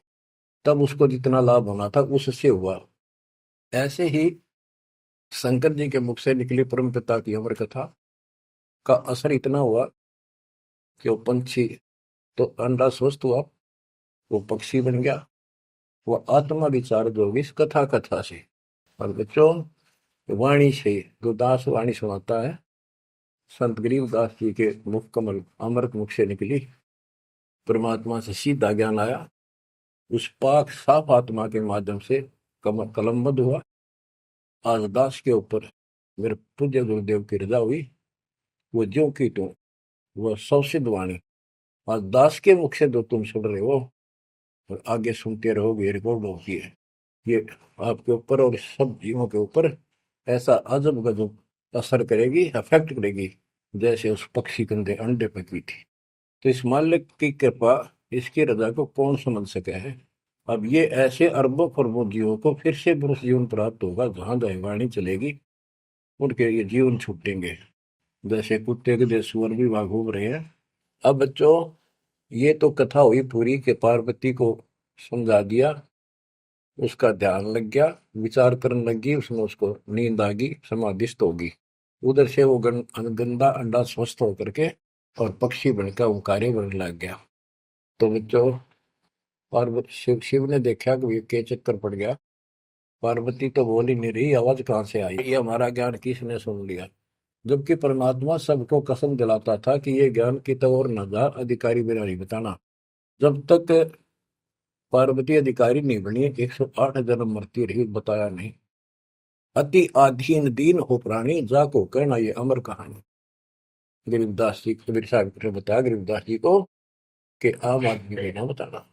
Speaker 1: तब उसको जितना लाभ होना था उससे हुआ। ऐसे ही शंकर जी के मुख से निकली परम पिता की अमर कथा का असर इतना हुआ कि वो पंछी तो अंडा स्वस्थ हुआ, वो पक्षी बन गया, वो आत्मा विचार जो होगी इस कथा कथा से। और बच्चों, वाणी से जो दास वाणी सुनाता है, संत गरीबदास जी के मुख कमल अमृत मुख से निकली, परमात्मा से सीधा ज्ञान आया, उस पाक साफ आत्मा के माध्यम से कमल कलमबद्ध हुआ। आज दास के ऊपर मेरे पूज्य गुरुदेव की रजा हुई, वो ज्यों की त्यों, वह सौसिद्ध वाणी आज दास के मुख से जो तुम सुन रहे हो और आगे सुनते रहोगे, रिकॉर्ड होती है, ये आपके ऊपर और सब जीवों के ऊपर ऐसा अजब गजब असर करेगी, अफेक्ट करेगी, जैसे उस पक्षी कंधे अंडे पे की थी। तो इस मालिक की कृपा, इसकी रजा को कौन समझ सके है। अब ये ऐसे अरबों खरबों जीवों को फिर से पुरुष जीवन प्राप्त होगा, जहां दैवाणी चलेगी उनके ये जीवन छूटेंगे, जैसे कुत्ते के देश सुअर भी वहां घूम रहे हैं। अब बच्चों, ये तो कथा हुई पूरी के पार्वती को समझा दिया, उसका ध्यान लग गया, विचार करने लगी, उसमें उसको नींद आ गई, समाधिस्थ होगी। उधर से वो गंदा अंडा स्वस्थ होकर के और पक्षी बनकर ओंकारे बनने लग गया। तो बच्चों, पार्वती शिव ने देखा कि ये के चक्कर पड़ गया, पार्वती तो बोल ही नहीं रही, आवाज कहाँ से आई, ये हमारा ज्ञान किसने सुन लिया। जबकि परमात्मा सबको कसम दिलाता था कि ये ज्ञान की तो और न जा, अधिकारी बिना नहीं बताना। जब तक पार्वती अधिकारी नहीं बनी, 108 जन्म मरती रही, बताया नहीं। अति आधीन दीन हो प्राणी, जाको कहना ये अमर कहानी। गरीबदास जी कबीर साहब ने बताया गरीबदास जी को कि आम आदमी को ना बताना।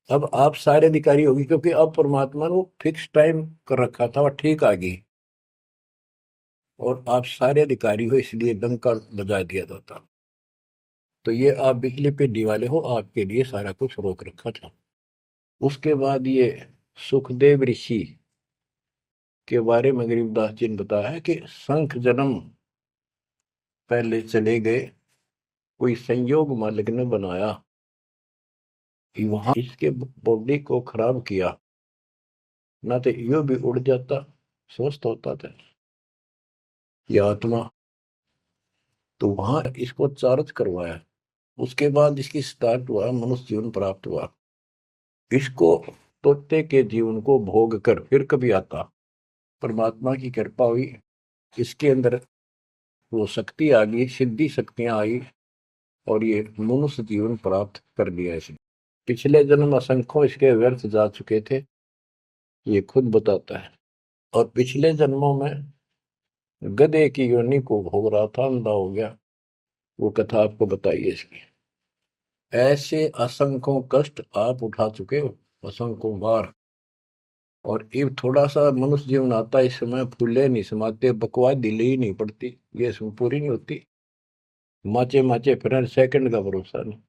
Speaker 1: अब आप सारे अधिकारी होगी, क्योंकि अब परमात्मा ने फिक्स टाइम कर रखा था और ठीक आ गई, और आप सारे अधिकारी हो, इसलिए डंका बजा दिया जाता। तो ये आप बिजली पे दिवाले हो, आपके लिए सारा कुछ रोक रखा था। उसके बाद ये सुखदेव ऋषि के बारे में गरीबदास जी ने बताया है कि शंख जन्म पहले चले गए, कोई संयोग मालिक ने बनाया कि वहां इसके बॉडी को खराब किया, ना तो यो भी उड़ जाता, स्वस्थ होता था ये आत्मा। तो वहां इसको चार्ज करवाया, उसके बाद इसकी स्टार्ट हुआ, मनुष्य जीवन प्राप्त हुआ। इसको तोते के जीवन को भोग कर फिर कभी आता, परमात्मा की कृपा हुई, इसके अंदर वो शक्ति आ गई, सिद्धि शक्तियां आई, और ये मनुष्य जीवन प्राप्त कर लिया इसने। पिछले जन्म असंख्यों इसके व्यर्थ जा चुके थे, ये खुद बताता है। और पिछले जन्मों में गधे की योनि को भोग रहा था, अंधा हो गया। वो कथा आपको बताइए इसकी। ऐसे असंख्यों कष्ट आप उठा चुके हो, असंख्यों बार। और ये थोड़ा सा मनुष्य जीवन आता है, इस समय फूले नहीं समाते, बकवास दिले ही नहीं पड़ती, ये इसमें पूरी नहीं होती। माचे माचे फिर सेकंड का भरोसा नहीं।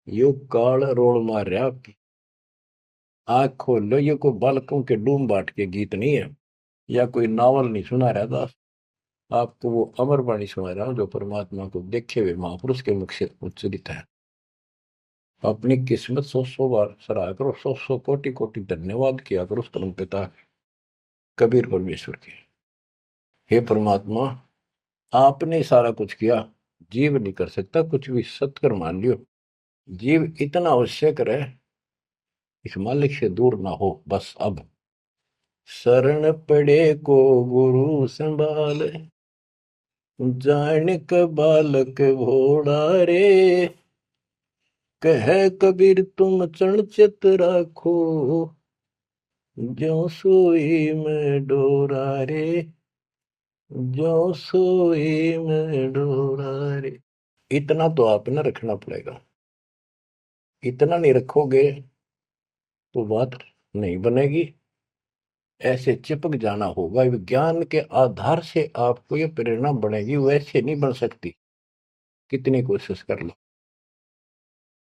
Speaker 1: यो काल रोल मार रहा आपकी। आंख खोल लो, ये कोई बालकों के डूम बाट के गीत नहीं है, या कोई नावल नहीं सुना रहा था आपको, वो अमर वाणी सुना रहा हूं जो परमात्मा को देखे हुए महापुरुष के मुख से उच्चरित है। अपनी किस्मत सौ सौ बार सराहा करो, सौ सौ कोटि कोटि धन्यवाद किया करो उस परम पिता कबीर परमेश्वर के। हे परमात्मा, आपने सारा कुछ किया, जीव नहीं कर सकता कुछ भी, सत्कर मान लियो। जीव इतना अवश्य करे, इस मालिक से दूर ना हो बस। अब शरण पड़े को गुरु संभाल, जानिक बालक भोड़ा रे, कह कबीर तुम चरण चित राखो, ज्यों सोई में डोरा रे, ज्यों सोई में डोरा रे। इतना तो आपने रखना पड़ेगा, इतना नहीं रखोगे तो बात नहीं बनेगी। ऐसे चिपक जाना होगा, विज्ञान के आधार से आपको ये प्रेरणा बनेगी, वैसे नहीं बन सकती, कितनी कोशिश कर लो।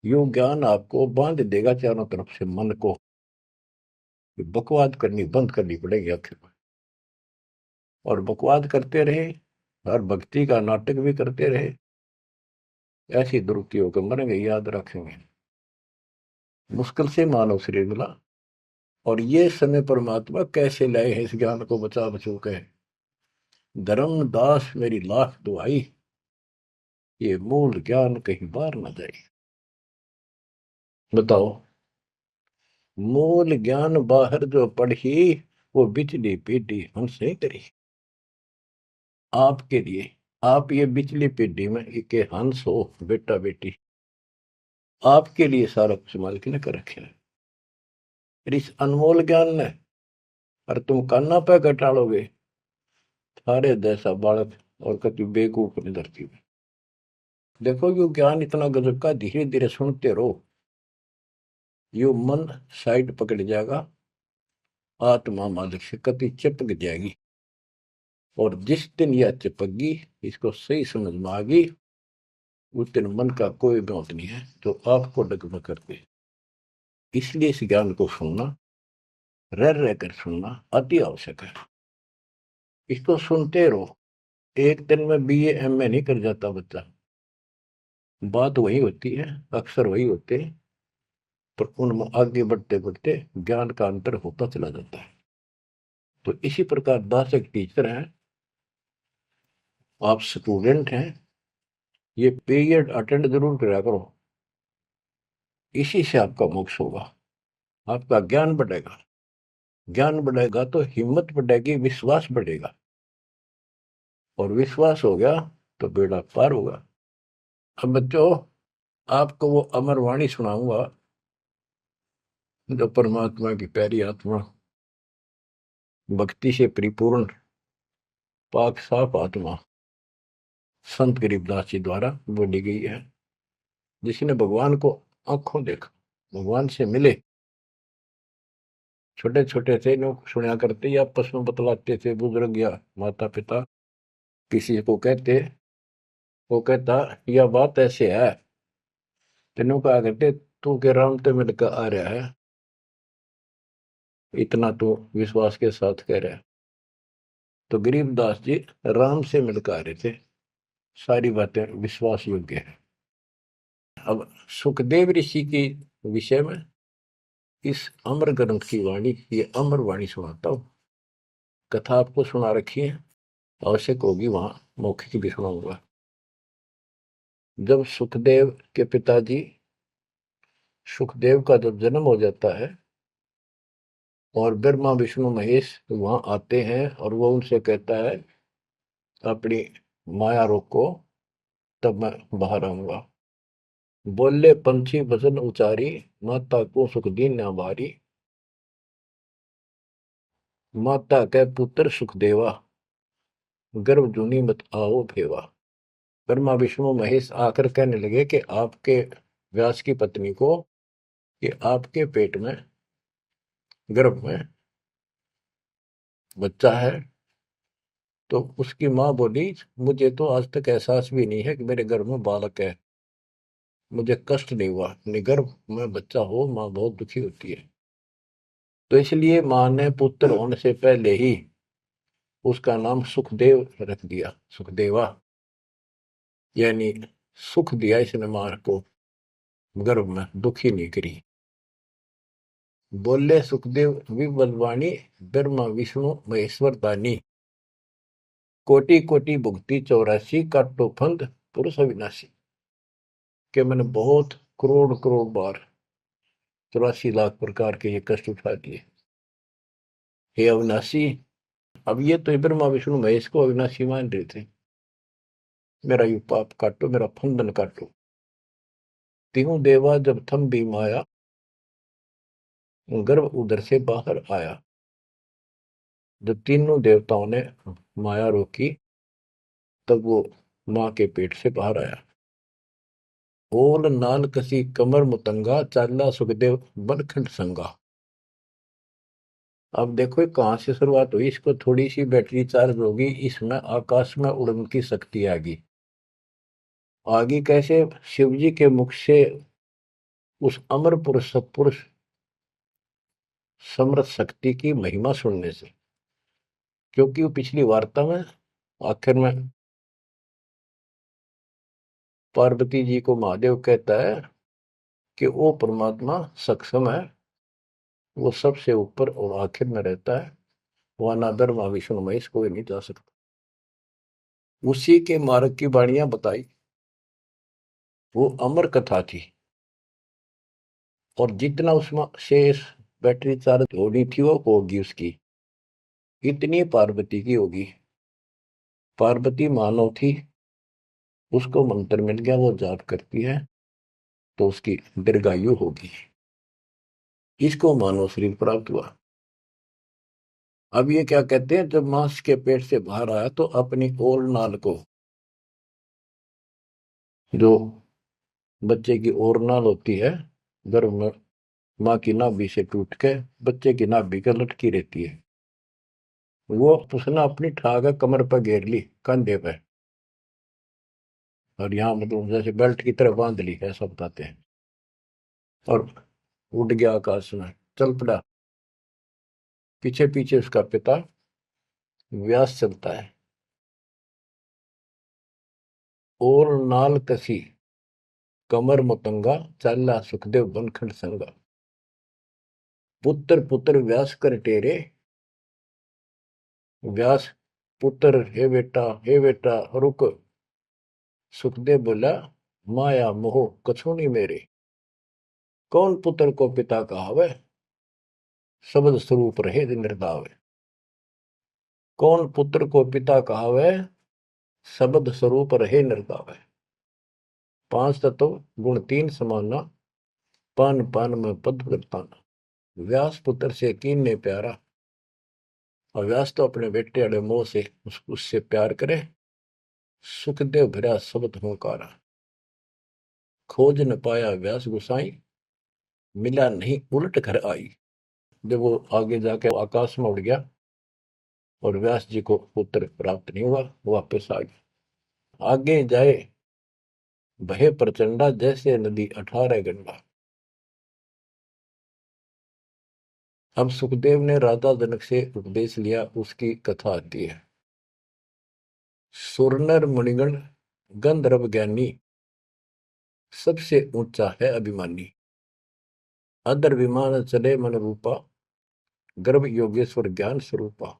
Speaker 1: यो ज्ञान आपको बांध देगा चारों तरफ से मन को, बकवाद करनी बंद करनी पड़ेगी आखिर में। और बकवाद करते रहे और भक्ति का नाटक भी करते रहे, ऐसी दुरुक्ति होकर मरेंगे, याद रखेंगे। मुश्किल से मानव शरीर मिला, और ये समय परमात्मा कैसे लाए हैं इस ज्ञान को बचा बचो के। धर्मदास मेरी लाख दुआई, ये मूल ज्ञान कहीं बाहर न जाए। बताओ, मूल ज्ञान बाहर जो पढ़ी, वो बिचली पीढ़ी हमसे करी। आपके लिए, आप ये बिचली पीढ़ी में एक हंस हो, बेटा बेटी, आपके लिए सारा कुछ मालिक ने कर रखे है। इस अनमोल ज्ञान ने, और तुम कान्ना पे घटाड़ोगे सारे जैसा बालक और कति बेवकूफ ने धरती में। देखो यो ज्ञान इतना गजब का, धीरे धीरे सुनते रहो, यो मन साइड पकड़ जाएगा, आत्मा मालिक से कति चिपक जाएगी। और जिस दिन यह चिपकी, इसको सही समझ में आ गई, उस दिन मन का कोई बात नहीं है जो आपको डगमग करते। इसलिए इस ज्ञान को सुनना, रह रह कर सुनना अति आवश्यक है। इसको सुनते रहो, एक दिन में बीए एमए नहीं कर जाता बच्चा, बात वही होती है, अक्सर वही होते हैं, पर उनमें आगे बढ़ते बढ़ते ज्ञान का अंतर होता चला जाता है। तो इसी प्रकार दास एक टीचर है, आप स्टूडेंट हैं, ये पीरियड अटेंड जरूर करा करो, इसी से आपका मोक्ष होगा, आपका ज्ञान बढ़ेगा। ज्ञान बढ़ेगा तो हिम्मत बढ़ेगी, विश्वास बढ़ेगा, और विश्वास हो गया तो बेड़ा पार होगा। अब बच्चों, आपको वो अमर वाणी सुनाऊंगा जो परमात्मा की प्यारी आत्मा, भक्ति से परिपूर्ण पाक साफ आत्मा संत गरीबदास जी द्वारा बोली गई है, जिसने भगवान को आंखों देखा, भगवान से मिले। छोटे छोटे थे लोग सुना करते, या आपस में बतलाते थे, बुजुर्ग या माता पिता किसी को कहते, वो कहता यह बात ऐसे है, तेनों कहा करते तू के राम तो मिलकर आ रहा है, इतना तो विश्वास के साथ कह रहा है। तो गरीबदास जी राम से मिलकर आ रहे थे, सारी बातें विश्वास योग्य है। अब सुखदेव ऋषि के विषय में इस अमर ग्रंथ की वाणी, ये अमर वाणी सुनाता हूँ। कथा आपको सुना रखी है, आवश्यक होगी वहां मौखिक भी सुनाऊंगा। जब सुखदेव के पिताजी सुखदेव का जब जन्म हो जाता है और ब्रह्मा विष्णु महेश वहां आते हैं और वो उनसे कहता है अपनी माया रोको, तब मैं बाहर आऊंगा। बोले पंछी भजन उचारी, माता को सुख दीन न भारी। माता के पुत्र सुखदेवा, गर्भ जूनी मत आओ भेवा। ब्रह्मा विष्णु महेश आकर कहने लगे कि आपके व्यास की पत्नी को, कि आपके पेट में, गर्भ में बच्चा है। तो उसकी माँ बोली, मुझे तो आज तक एहसास भी नहीं है कि मेरे गर्भ में बालक है, मुझे कष्ट नहीं हुआ। गर्भ में बच्चा हो माँ बहुत दुखी होती है। तो इसलिए माँ ने पुत्र होने से पहले ही उसका नाम सुखदेव रख दिया, सुखदेवा, यानी सुख दिया इसने माँ को, गर्भ में दुखी नहीं करी। बोले सुखदेव विबलवाणी, ब्रह्मा विष्णु महेश्वर दानी। कोटि कोटि भुक्ति 84, काटो फंद पुरुष अविनाशी। कि मैंने बहुत करोड़ करोड़ बार 84 लाख प्रकार के ये कष्ट उठा दिए, हे अविनाशी। अब ये तो ब्रह्मा विष्णु महेश को अविनाशी मान रहे थे। मेरा ये पाप काटो, मेरा फंदन काटो। तीनों देवा जब थम भी माया, गर्भ उधर से बाहर आया। जब तीनों देवताओं ने माया रोकी, तब वो माँ के पेट से बाहर आया। ओल नाल कसी कमर मुतंगा, चाला सुखदेव बनखंड संगा। अब देखो कहां से शुरुआत हुई, इसको थोड़ी सी बैटरी चार्ज होगी, इसमें आकाश में उड़ने की शक्ति आगी। आगे कैसे? शिव जी के मुख से उस अमर पुरुष सत्पुरुष समर्थ शक्ति की महिमा सुनने से। क्योंकि वो पिछली वार्ता में आखिर में पार्वती जी को महादेव कहता है कि वो परमात्मा सक्षम है, वो सबसे ऊपर और आखिर में रहता है, वह ना ब्रह्मा विष्णु महेश कोई नहीं जा सकता। उसी के मार्ग की वाणियां बताई, वो अमर कथा थी। और जितना उसमें शेष बैटरी चार्ज होनी थी वो होगी उसकी, इतनी पार्वती की होगी। पार्वती मानव थी, उसको मंत्र मिल गया, वो जाप करती है तो उसकी दीर्घायु होगी। इसको मानव शरीर प्राप्त हुआ। अब ये क्या कहते हैं, जब मांस के पेट से बाहर आया तो अपनी ओर नाल को, जो बच्चे की ओर नाल होती है गर्भ में, माँ की नाभि से टूट के बच्चे की नाभि के लटकी रहती है, वो उसने अपनी ठाक कमर पर घेर ली, कंधे पे, और यहाँ मतलब जैसे बेल्ट की तरह बांध ली, ऐसा बताते हैं। और उड़ गया आकाश में, चल पड़ा। पीछे पीछे उसका पिता व्यास चलता है। और नाल कसी कमर मुतंगा, चाला सुखदेव बनखंड संगा। पुत्र पुत्र व्यास कर टेरे, व्यास पुत्र, हे बेटा रुक। सुखदेव बोला, माया मोह कछु नहीं मेरे। कौन पुत्र को पिता कहावे, शब्द स्वरूप रहे निर्दावे। कौन पुत्र को पिता कहावे, शब्द स्वरूप रहे निर्दावे। पांच तत्व गुण तीन समाना, पान पान में पद वर्ताना। व्यास पुत्र से कीन्ने प्यारा, और व्यास तो अपने बेटे अड़े मोह से उससे प्यार करे। सुखदेव भरा शब्द होकारा, खोज न पाया व्यास गुसाई, मिला नहीं उलट घर आई। जब वो आगे जाके आकाश में उड़ गया और व्यास जी को पुत्र प्राप्त नहीं हुआ, वापस आ गया। आगे जाए भय प्रचंडा, जैसे नदी 18 गंडा। अब सुखदेव ने राजा जनक से उपदेश लिया, उसकी कथा आती है। सुरनर मुनिगण गंधर्व ज्ञानी, सबसे ऊंचा है अभिमानी। अदर विमान चले मन रूपा, गर्भ योगेश्वर ज्ञान स्वरूपा।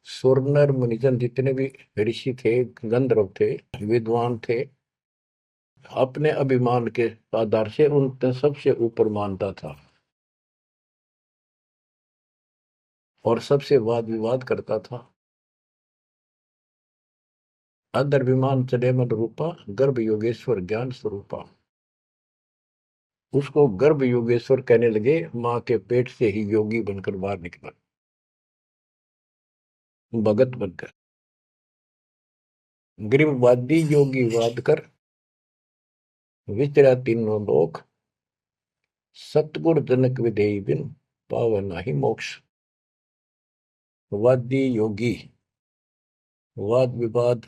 Speaker 1: सुर नर मुनिजन जितने भी ऋषि थे, गंधर्व थे, विद्वान थे, अपने अभिमान के आधार से उन सबसे ऊपर मानता था और सबसे वाद विवाद करता था। अदर विमान चले मन रूपा, गर्भ योगेश्वर ज्ञान स्वरूपा। उसको गर्भ योगेश्वर कहने लगे, मां के पेट से ही योगी बनकर बाहर निकला, भगत बनकर। ग्रीववादी योगी वाद कर, विचरा तीनों लोक, सतगुर जनक विधेयी बिन, पावे नाही मोक्ष। वादी योगी वाद विवाद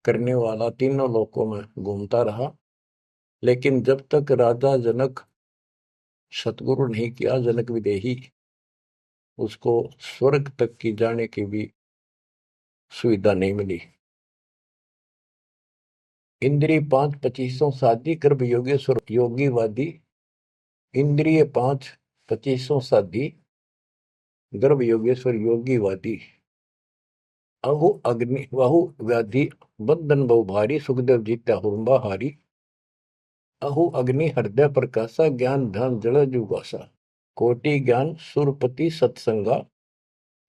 Speaker 1: करने वाला तीनों लोकों में घूमता रहा, लेकिन जब तक राजा जनक सतगुरु नहीं किया, जनक विदेही, उसको स्वर्ग तक की जाने की भी सुविधा नहीं मिली। इंद्रिय 5 25 साधी, गर्भ योगेश्वर योगीवादी। इंद्रिय 5 25 साधी, गर्भ योगेश्वर योगीवादी। अहु अग्नि वहु व्याधि, बंधन बहु भारी, सुखदेव जीत्या हुरंबा हारी। अहु अग्नि हृदय प्रकाशा, ज्ञान ध्यान जड़ जुगासा। कोटि ज्ञान सुरपति सत्संगा,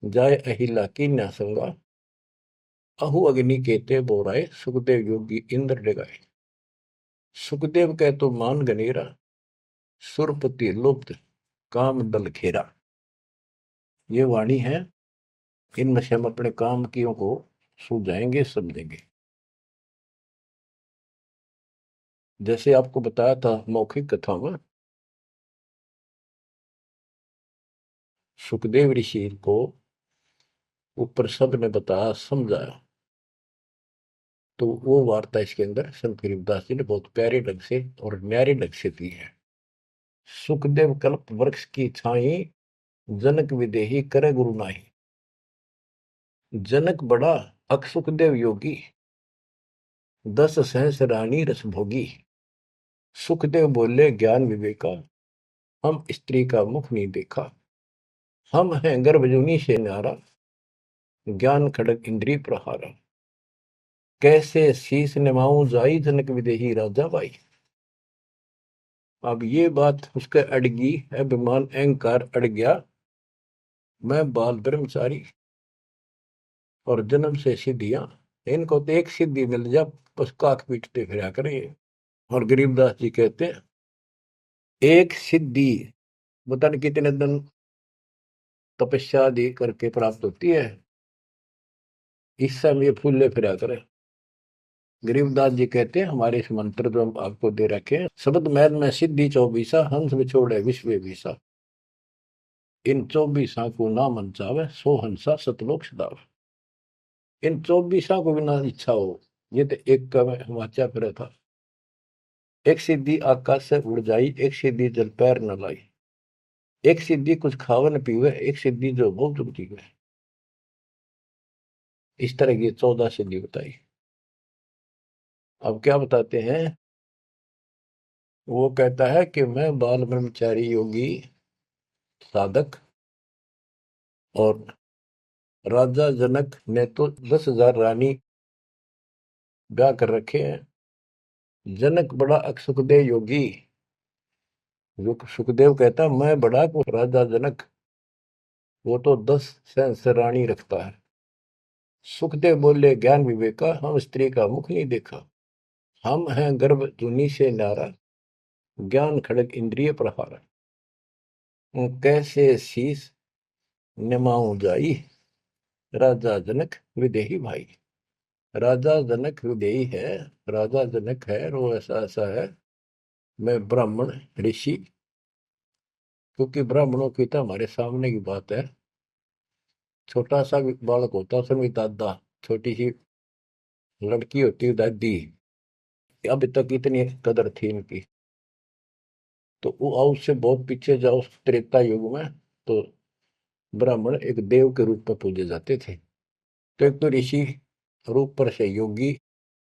Speaker 1: जाय अहिला की न्यासंगा। अहु अग्नि केते बोराए, सुखदेव योगी इंद्र डगाए। सुखदेव कह तो मान गनेरा, सुरपति लुप्त काम दल घेरा। ये वाणी है, इनमें से हम अपने काम कियों को सुलझाएंगे, समझेंगे। जैसे आपको बताया था मौखिक कथा में, सुखदेव ऋषि को ऊपर सब ने बताया, समझाया, तो वो वार्ता इसके अंदर संत गरीबदास जी ने बहुत प्यारे ढंग से और न्यारे ढंग से दी है। सुखदेव कल्प वृक्ष की छाई, जनक विदेही करे गुरु नाही। जनक बड़ा अक सुखदेव योगी, 10 सहस रानी रस भोगी। सुखदेव बोले ज्ञान विवेका, हम स्त्री का मुख नहीं देखा। हम हैं गर्भजूनी से न्यारा, ज्ञान खड़ग इंद्रिय प्रहारा। कैसे शीस निमाऊं जाई, जनक विदेही राजा बाई। अब ये बात उसके अड़गी, अभिमान अहंकार अड़ गया। मैं बाल ब्रह्मचारी और जन्म से सिद्धियां, इनको तो एक सिद्धि मिल जा, बस काक पीटते फिरा करें। और गरीबदास जी कहते हैं, एक सिद्धि पता नहीं कितने दिन तपस्या आदि करके प्राप्त होती है, इस समय फूले फिरा करे। गरीबदास जी कहते हैं, हमारे इस मंत्र जो हम आपको दे रखे हैं, शब्द मैल में सिद्धि 24, हंस बिछोड़े विश्व विसा। इन 24 को ना मन चावे, सो हंसा सतलोक सदाव। इन 24 को बिना इच्छा हो, ये तो एक का मैं वाचा फिर था। एक सिद्धि आकाश से उड़ जाई, एक सिद्धि जल पैर न लाई। एक सिद्धि कुछ खावन पीवे, एक सिद्धि जो बहुत जुगती है। इस तरह की 14 सिद्धि बताई। अब क्या बताते हैं, वो कहता है कि मैं बाल ब्रह्मचारी योगी साधक, और राजा जनक ने तो 10,000 रानी ब्याह कर रखे हैं। जनक बड़ा सुखदेव योगी, सुखदेव कहता मैं बड़ा को राजा जनक, वो तो 10 सहस्र रानी रखता है। सुखदेव बोले ज्ञान विवेका, हम स्त्री का मुख नहीं देखा। हम हैं गर्भ जूनी से नारा, ज्ञान खड़ग इंद्रिय प्रहारा। कैसे शीस निमाऊं जाई, राजा जनक विदेही भाई। राजा जनक विदेही है, राजा जनक है, और वो ऐसा ऐसा है। मैं ब्राह्मण ऋषि, क्योंकि ब्राह्मणों की तो हमारे सामने की बात है। छोटा सा बालक होता, उसमें भी दादा, छोटी सी लड़की होती है दादी। अब तक इतनी कदर थी इनकी। तो वो उससे बहुत पीछे जाओ, त्रेता युग में तो ब्राह्मण एक देव के रूप में पूजे जाते थे। तो एक तो ऋषि रूप पर से योगी,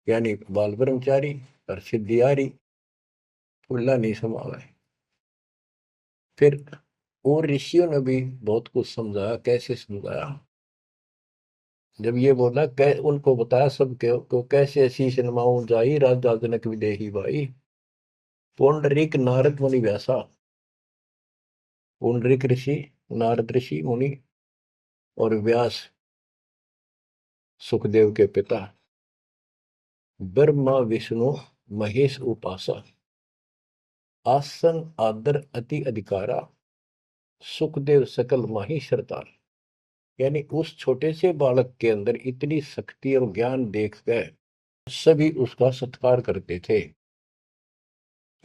Speaker 1: यानी बाल ब्रह्मचारी, और सिद्धियारी फुल्ला नहीं समावे। फिर और ऋषियों ने भी बहुत कुछ समझाया। कैसे समझाया? जब ये बोला उनको बताया सब को कैसे शीश नमाऊं जाई राजा जनक विदेही भाई। पुंडरीक नारद मुनि व्यासा। पुंडरीक ऋषि, नारद ऋषि मुनि और व्यास सुखदेव के पिता। ब्रह्मा विष्णु महेश उपासा। आसन आदर अति अधिकारा। सुखदेव सकल माही सरदार। यानी उस छोटे से बालक के अंदर इतनी शक्ति और ज्ञान देखकर सभी उसका सत्कार करते थे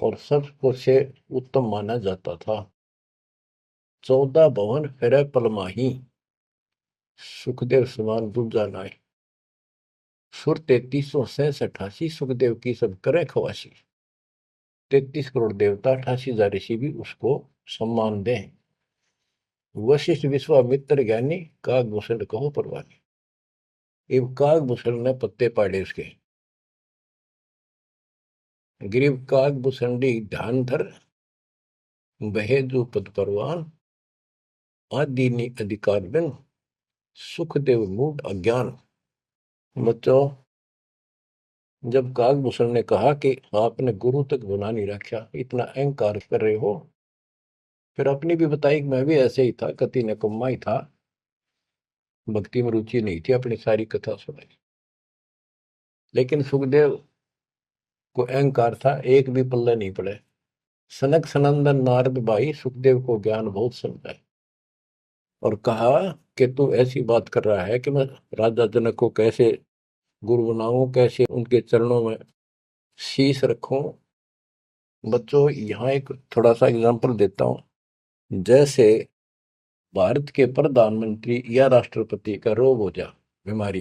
Speaker 1: और सबको से उत्तम माना जाता था। 14 भवन फिर पलमाही। सुखदेव समान दूजा नाय। सुर 3368 सुखदेव की सब करे खवासी। 33 करोड़ देवता 88,000 ऋषि भी उसको सम्मान दें। वशिष्ठ विश्वामित्र ज्ञानी कागभूषण कहो परवानी। इब कागभूषण ने पत्ते पाड़े उसके। ग्रीव कागभूषणी ध्यान धर। बहेजु पद परवान। आदि अधिकार बिन। सुखदेव मूड अज्ञान। बच्चों, जब कागभूषण ने कहा कि आपने गुरु तक बना नहीं रखा, इतना अहंकार कर रहे हो, फिर अपनी भी बताई कि मैं भी ऐसे ही था, कति निकम्मा ही था, भक्ति में रुचि नहीं थी, अपनी सारी कथा सुनाई। लेकिन सुखदेव को अहंकार था, एक भी पल्ले नहीं पड़े। सनक सनंदन नारद भाई सुखदेव को ज्ञान बहुत समझाए और कहा कि तू ऐसी बात कर रहा है कि मैं राजा जनक को कैसे गुरु बनाऊं, कैसे उनके चरणों में शीश रखूं। बच्चों, यहाँ एक थोड़ा सा एग्जांपल देता हूं। जैसे भारत के प्रधानमंत्री या राष्ट्रपति का रोग हो जा, बीमारी,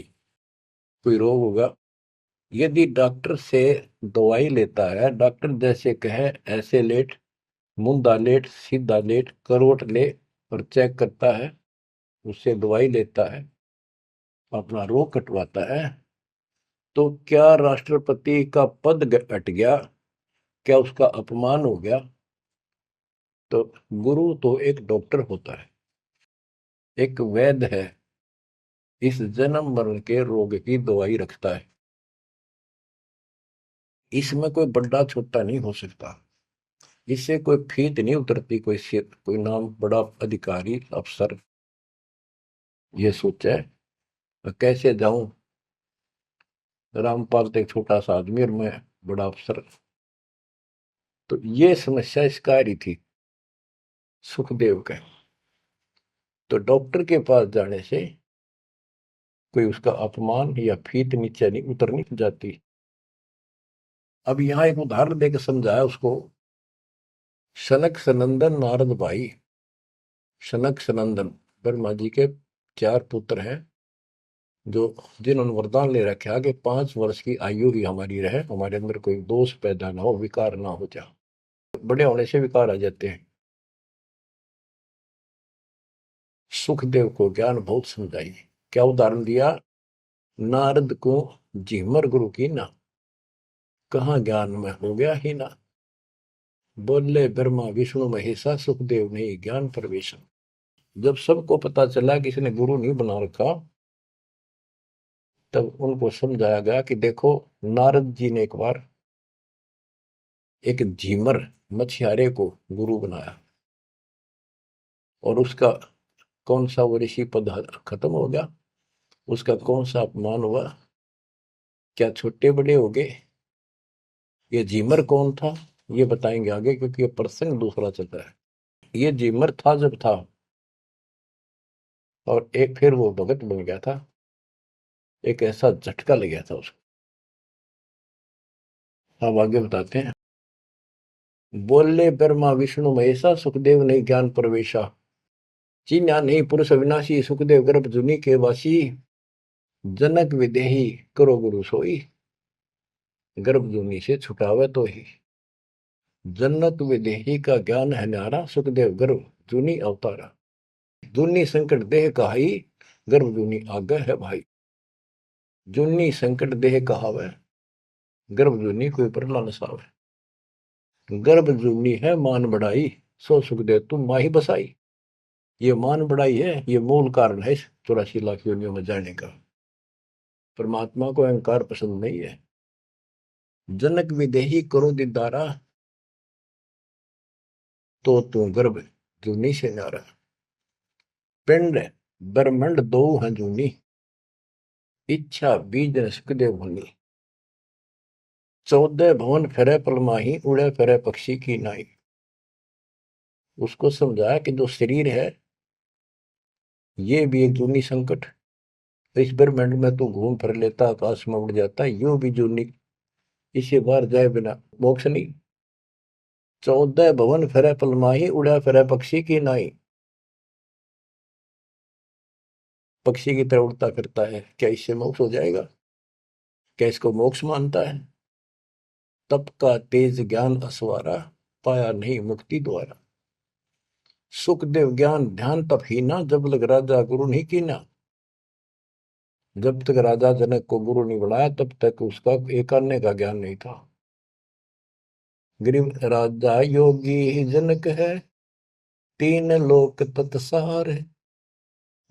Speaker 1: कोई रोग होगा, यदि डॉक्टर से दवाई लेता है, डॉक्टर जैसे कहे ऐसे लेट, मुंदा लेट, सीधा लेट, करवट ले, और चेक करता है, उससे दवाई लेता है, अपना रोग कटवाता है, तो क्या राष्ट्रपति का पद हट गया? क्या उसका अपमान हो गया? तो गुरु तो एक डॉक्टर होता है, एक वैद्य है, इस जन्म मरण के रोग की दवाई रखता है। इसमें कोई बड़ा छोटा नहीं हो सकता, इससे कोई फीत नहीं उतरती। कोई नाम बड़ा अधिकारी अफसर ये सोचे कैसे जाऊं, रामपाल तो एक छोटा सा आदमी और मैं बड़ा अफसर। तो ये समस्या इसका आ रही थी सुखदेव के। तो डॉक्टर के पास जाने से कोई उसका अपमान या फीत नीचे नहीं उतरनी जाती। अब यहां एक उदाहरण देकर समझाया उसको। सनक सनंदन नारद भाई। सनक सनंदन ब्रह्मा जी के 4 पुत्र हैं, जो जिन्होंने वरदान ले रखा कि 5 वर्ष की आयु ही हमारी रहे, हमारे अंदर कोई दोष पैदा ना हो, विकार ना हो जाए। बड़े होने से विकार आ जाते हैं। सुखदेव को ज्ञान बहुत समझाई। क्या उदाहरण दिया? नारद को झिमर गुरु की ना, कहाँ ज्ञान में हो गया ही ना। बोले ब्रह्मा विष्णु महेशा सुखदेव ने ज्ञान प्रवेश। जब सबको पता चला कि इसने गुरु नहीं बना रखा, तब उनको समझाया गया कि देखो, नारद जी ने एक बार एक झीमर मछियारे को गुरु बनाया और उसका कौन सा वो ऋषि पद खत्म हो गया, उसका कौन सा अपमान हुआ, क्या छोटे बड़े हो गए। ये झीमर कौन था ये बताएंगे आगे, क्योंकि ये प्रसंग दूसरा चलता है। ये झीमर था जब था, और एक फिर वो भगत बन गया था, एक ऐसा झटका लग गया था उसको। अब आगे बताते हैं। बोले ब्रह्मा विष्णु महेशा सुखदेव ने ज्ञान प्रवेशा। चीन्या नहीं पुरुष अविनाशी सुखदेव गर्भ जुनी के वासी। जनक विदेही करो गुरु सोई। गर्भ जूनी से छुटावे तो ही। जनक विदेही का ज्ञान है न्यारा, सुखदेव गर्भ जूनी अवतारा। जूनी संकट देह कहाई, गर्भ जूनी आगे है भाई। जूनी संकट देह कहावे, गर्भ जूनी कोई परला न सावे। गर्भ जूनी है मान बढ़ाई, सो सुखदेव तुम माही बसाई। ये मान बढ़ाई है, ये मूल कारण है इस 84 लाख योनियों में जाने का। परमात्मा को अहंकार पसंद नहीं है। जनक विदेही करो दीदारा, तो तू गर्भ जूनी से नारा। पिंड ब्रह्मंड दो हैं जूनी, इच्छा बीज न सुखदेव भूनी। 14 भवन फिरे पलमाही, उड़े फिरे पक्षी की नाई। उसको समझाया कि जो शरीर है ये भी एक जूनी संकट। इस ब्रह्मांड में तो घूम फिर लेता, आकाश में उड़ जाता, यो भी जूनी, इसे बाहर जाए बिना मोक्ष नहीं। 14 भवन फिरे पलमाही, उड़ा फिरे पक्षी की नाई। पक्षी की तरह उड़ता फिरता है, क्या इससे मोक्ष हो जाएगा? क्या इसको मोक्ष मानता है? तप का तेज ज्ञान असवारा, पाया नहीं मुक्ति द्वारा। सुखदेव ज्ञान ध्यान तप ही ना, जब लग राजा गुरु नहीं कीना। जब तक राजा जनक को गुरु नहीं बनाया तब तक उसका एक अन्य का ज्ञान नहीं था। गरीब राजा योगी ही जनक है, तीन लोक तत्सार है।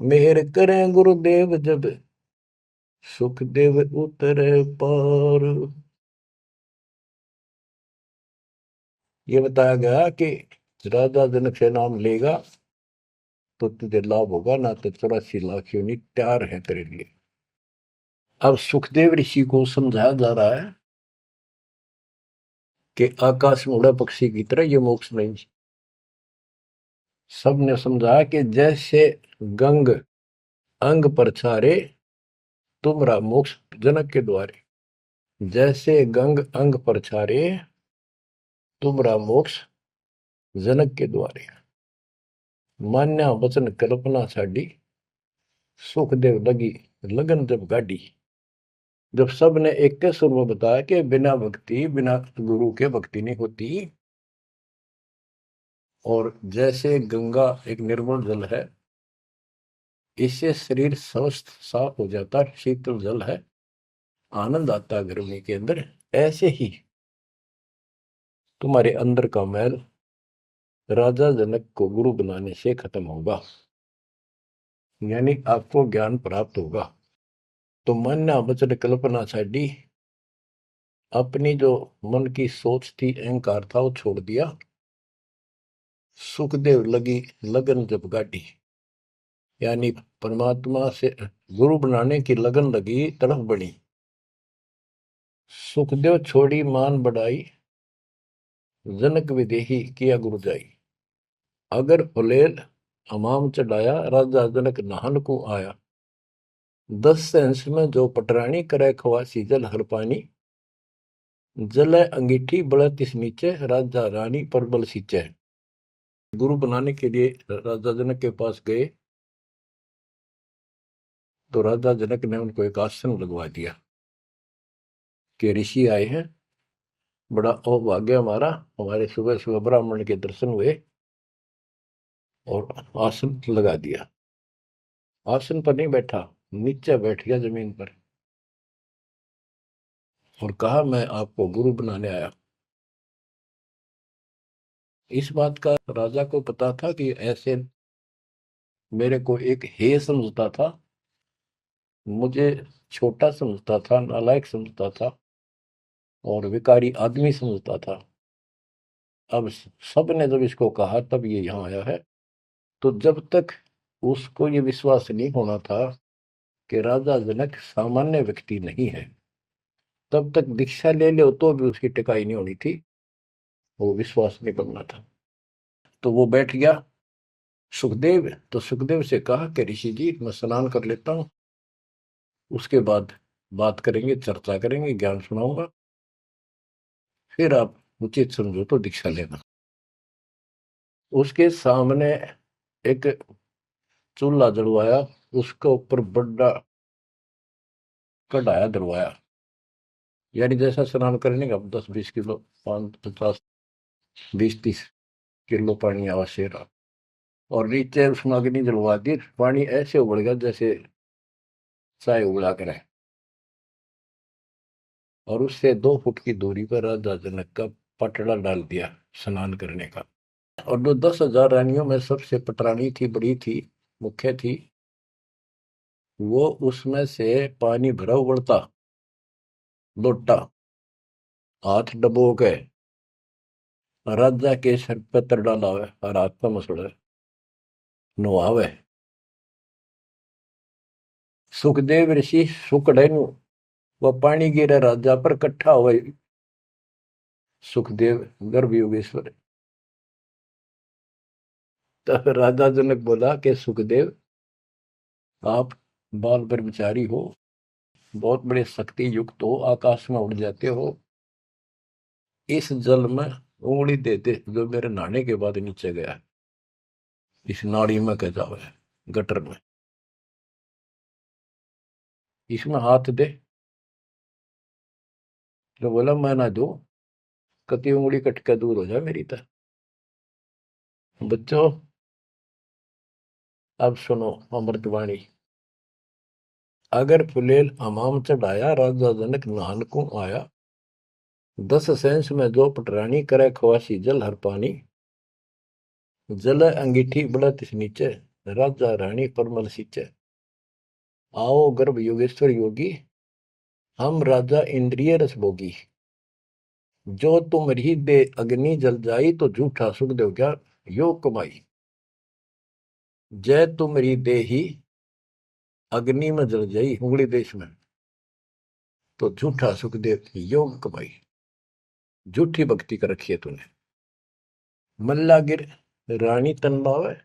Speaker 1: मेहर करें गुरुदेव जब, सुखदेव उतरे पार। ये बताया गया कि राजा जनक से नाम लेगा तो तुझे लाभ होगा, ना तो 84 लाख योनि तैयार है तेरे लिए। अब सुखदेव ऋषि को समझाया जा रहा है कि आकाश में उड़ा पक्षी की तरह ये मोक्ष नहीं। सबने समझाया कि जैसे गंग अंग पर छारे, तुमरा मोक्ष जनक के द्वारे। जैसे गंग अंग पर छारे, तुमरा मोक्ष जनक के द्वारे। मान्या वचन कल्पना छाड़ी, सुखदेव लगी लगन जब गाड़ी। जब सब ने एक के सुर में बताया कि बिना भक्ति, बिना गुरु के भक्ति नहीं होती। और जैसे गंगा एक निर्मल जल है, इससे शरीर स्वस्थ साफ हो जाता, शीतल जल है, आनंद आता है गर्मी के अंदर। ऐसे ही तुम्हारे अंदर का मैल राजा जनक को गुरु बनाने से खत्म होगा, यानी आपको ज्ञान प्राप्त होगा। तो मान्या वचन कल्पना छाड़ी, अपनी जो मन की सोच थी, अहंकार था, वो छोड़ दिया। सुखदेव लगी लगन जब गाड़ी, यानी परमात्मा से गुरु बनाने की लगन लगी, तड़फ बड़ी। सुखदेव छोड़ी मान बढ़ाई, जनक विदेही किया गुरु जाई। अगर फुलेल हमाम चढ़ाया, राजा जनक नहान को आया। 10 सेंस में जो पटरानी करे खवासी जल हर पानी। जल अंगीठी बड़ा तिस नीचे, राजा रानी पर बल सींचे। गुरु बनाने के लिए राजा जनक के पास गए तो राजा जनक ने उनको एक आसन लगवा दिया कि ऋषि आए हैं, बड़ा अभाग्य हमारा, हमारे सुबह सुबह ब्राह्मण के दर्शन हुए और आसन लगा दिया। आसन पर नहीं बैठा, नीचे बैठ गया जमीन पर और कहा मैं आपको गुरु बनाने आया। इस बात का राजा को पता था कि ऐसे मेरे को एक हे समझता था, मुझे छोटा समझता था, नालायक समझता था और विकारी आदमी समझता था। अब सब ने जब इसको कहा तब ये यहाँ आया है। तो जब तक उसको ये विश्वास नहीं होना था कि राजा जनक सामान्य व्यक्ति नहीं है, तब तक दीक्षा ले लो तो भी उसकी टिकाई नहीं होनी थी, वो विश्वास नहीं बनना था। तो वो बैठ गया सुखदेव। तो सुखदेव से कहा कि ऋषि जी मैं स्नान कर लेता हूँ, उसके बाद बात करेंगे, चर्चा करेंगे, ज्ञान सुनाऊंगा, फिर आप उचित समझो तो दीक्षा लेना। उसके सामने एक चूल्हा जलवाया, उसके ऊपर बड़ा कढ़ाया दरवाया, यानी जैसा स्नान करने का 10-20 किलो, 5-50, 20-30 किलो पानी आवश्यक रहा। और नीचे उसमें अग्नि जलवा दी, पानी ऐसे उबल गया जैसे चाय उबला करे। और उससे 2 फुट की दूरी पर राजा जनक का पटड़ा डाल दिया स्नान करने का। और जो 10,000 रानियों में सबसे पटरानी थी, बड़ी थी, मुख्य थी, वो उसमें से पानी भरा उबलता लोटा हाथ डबो के राजा के सर पे तर डालावे और हाथ पे मसड़े नुआवे। सुखदेव ऋषि सुकड़े नु वह पानी गिरे राजा पर कट्ठा हुए। सुखदेव गर्भ योगेश्वर। तो राजा जनक बोला कि सुखदेव, आप बाल ब्रह्मचारी हो, बहुत बड़े शक्ति युक्त हो, आकाश में उड़ जाते हो, इस जल में उंगली दे दे जो मेरे नहाने के बाद नीचे गया, इस नाड़ी में कह जाओ, गटर में, इसमें हाथ दे। तो बोला मैं ना दू, कति उंगली कट के दूर हो जाए मेरी तरह। बच्चों अब सुनो अमृतवाणी। अगर फुलेल हमाम चढ़ाया, राजा जनक नहान को आया, 10 सेंस में जो पटरानी करे खवासी जल हर पानी, जल अंगीठी बढ़त नीचे, राजा रानी परमल सींचे। आओ गर्भ योगेश्वर योगी, हम राजा इंद्रिय रस भोगी, जो तुम रही दे अग्नि जल जाई, तो झूठा सुख देव क्या योग कमाई। जय तुम री दे ही अग्नि में जल जाई, उंगली देश में, तो झूठा सुख देव योग कमाई। झूठी भक्ति कर रखी है तूने। मल्ला गिर रानी तन बावे,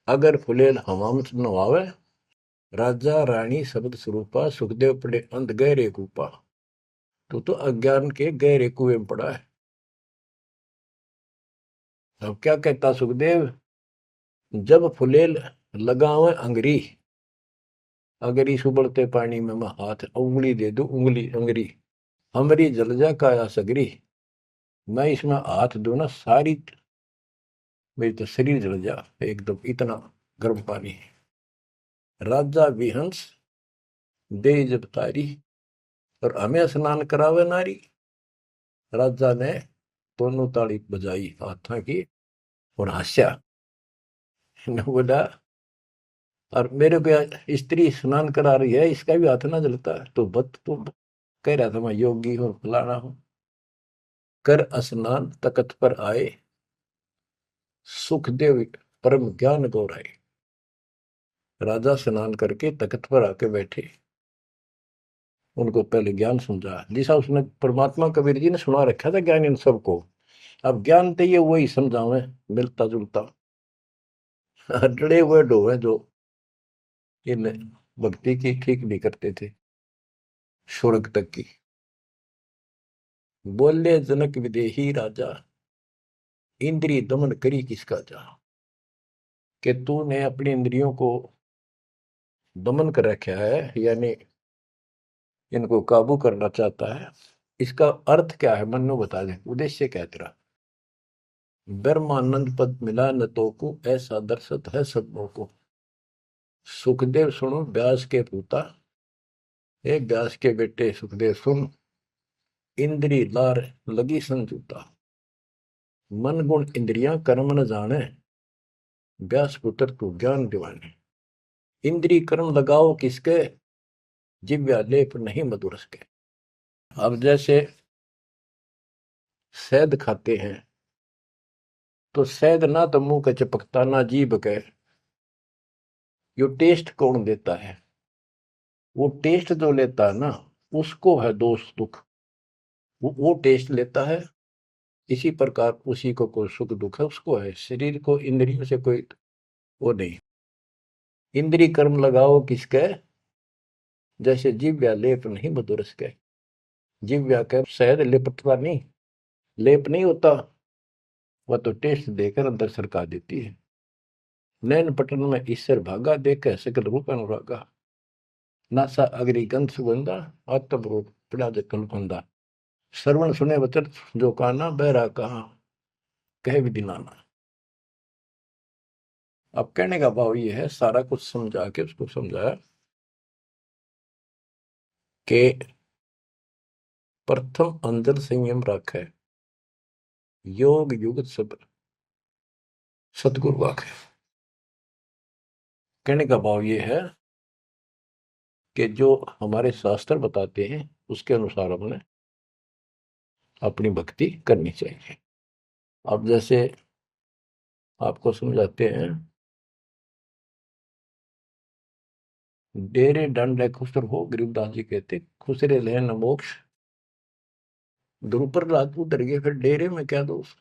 Speaker 1: अगर फुलेल हमाम नवावे, राजा रानी शब्द स्वरूपा, सुखदेव पड़े अंध गहरे कूपा। तो अज्ञान के गहरे कुएं में पड़ा है। अब क्या कहता सुखदेव, जब फुलेल लगावे अंगरी, अगर इस उबलते पानी में मैं हाथ उंगली दे दूं, उंगली अंगरी हमारी जल जा काया सगरी, मैं इसमें हाथ दूं ना, सारी मेरी तो शरीर जल जा एकदम, इतना गर्म पानी है। राजा विहंस दे जब तारी, और हमें स्नान करावे नारी। राजा ने दोनों ताली बजाई हाथा की और हंसा, न बोला, और मेरे को स्त्री स्नान करा रही है, इसका भी हाथ ना जलता, तो बत तो कह रहा था मैं योगी हूं, फलाना हूं। कर स्नान तकत पर आए, सुखदेव परम ज्ञान गौराए। राजा स्नान करके तख्त पर आके बैठे, उनको पहले ज्ञान समझा, जैसा उसने परमात्मा कबीर जी ने सुना रखा था ज्ञान इन सबको। अब ज्ञान तो ये वही समझावे, मिलता जुलता डरे हुए डोवे जो इन भक्ति की ठीक नहीं करते थे स्वर्ग तक की। बोले जनक विदेही राजा, इंद्रिय दमन करी किसका जा, कि तूने अपनी इंद्रियों को दमन कर रखा है, यानी इनको काबू करना चाहता है। इसका अर्थ क्या है, मन्नू बता दे, उद्देश्य क्या है तेरा। ब्रह्मानंद पद मिला न तो को, ऐसा दर्शत है सबों को। सुखदेव सुनो व्यास के पूता, हे व्यास के बेटे सुखदेव सुन, इंद्री लार लगी संजूता, मन गुण इंद्रियां कर्म न जाने, व्यास पुत्र तू ज्ञान दिवाने। इंद्री कर्म लगाओ किसके, जिव्या लेप नहीं मधुरस के। अब जैसे शहद खाते हैं, तो शहद ना तो मुंह के चिपकता ना जीभ के, यो टेस्ट कौन देता है, वो टेस्ट जो लेता है ना, उसको है दोष दुख, वो टेस्ट लेता है। इसी प्रकार उसी को कोई सुख दुख है, उसको है। शरीर को इंद्रियों से कोई वो नहीं। इंद्री कर्म लगाओ किसके, जैसे जिव्या लेप नहीं मधुरस के। जिव्या के शहद लिपटता नहीं, लेप नहीं होता, वह तो टेस्ट देकर अंदर सरका देती है। नैन पटन में ईश्वर भागा, देखे सकल रूप अनुरागा, नासा अग्नि गंध सुगंधा, आत्म रूप पड़ा जकल फंदा। श्रवण सुने वचन जो काना, बहरा कहा कहे विधि नाना। अब कहने का भाव ये है, सारा कुछ समझा के उसको समझाया कि प्रथम अंदर संयम रखे, योग युगत सब्र, सतगुरु वाक्य। कहने का भाव ये है कि जो हमारे शास्त्र बताते हैं उसके अनुसार हमने अपनी भक्ति करनी चाहिए। अब जैसे आपको समझाते हैं, डेरे दंड खुसर हो, गरीबदास जी कहते खुसरे ले न मोक्ष। ध्रुव रात उतर गए, फिर डेरे में क्या दोष।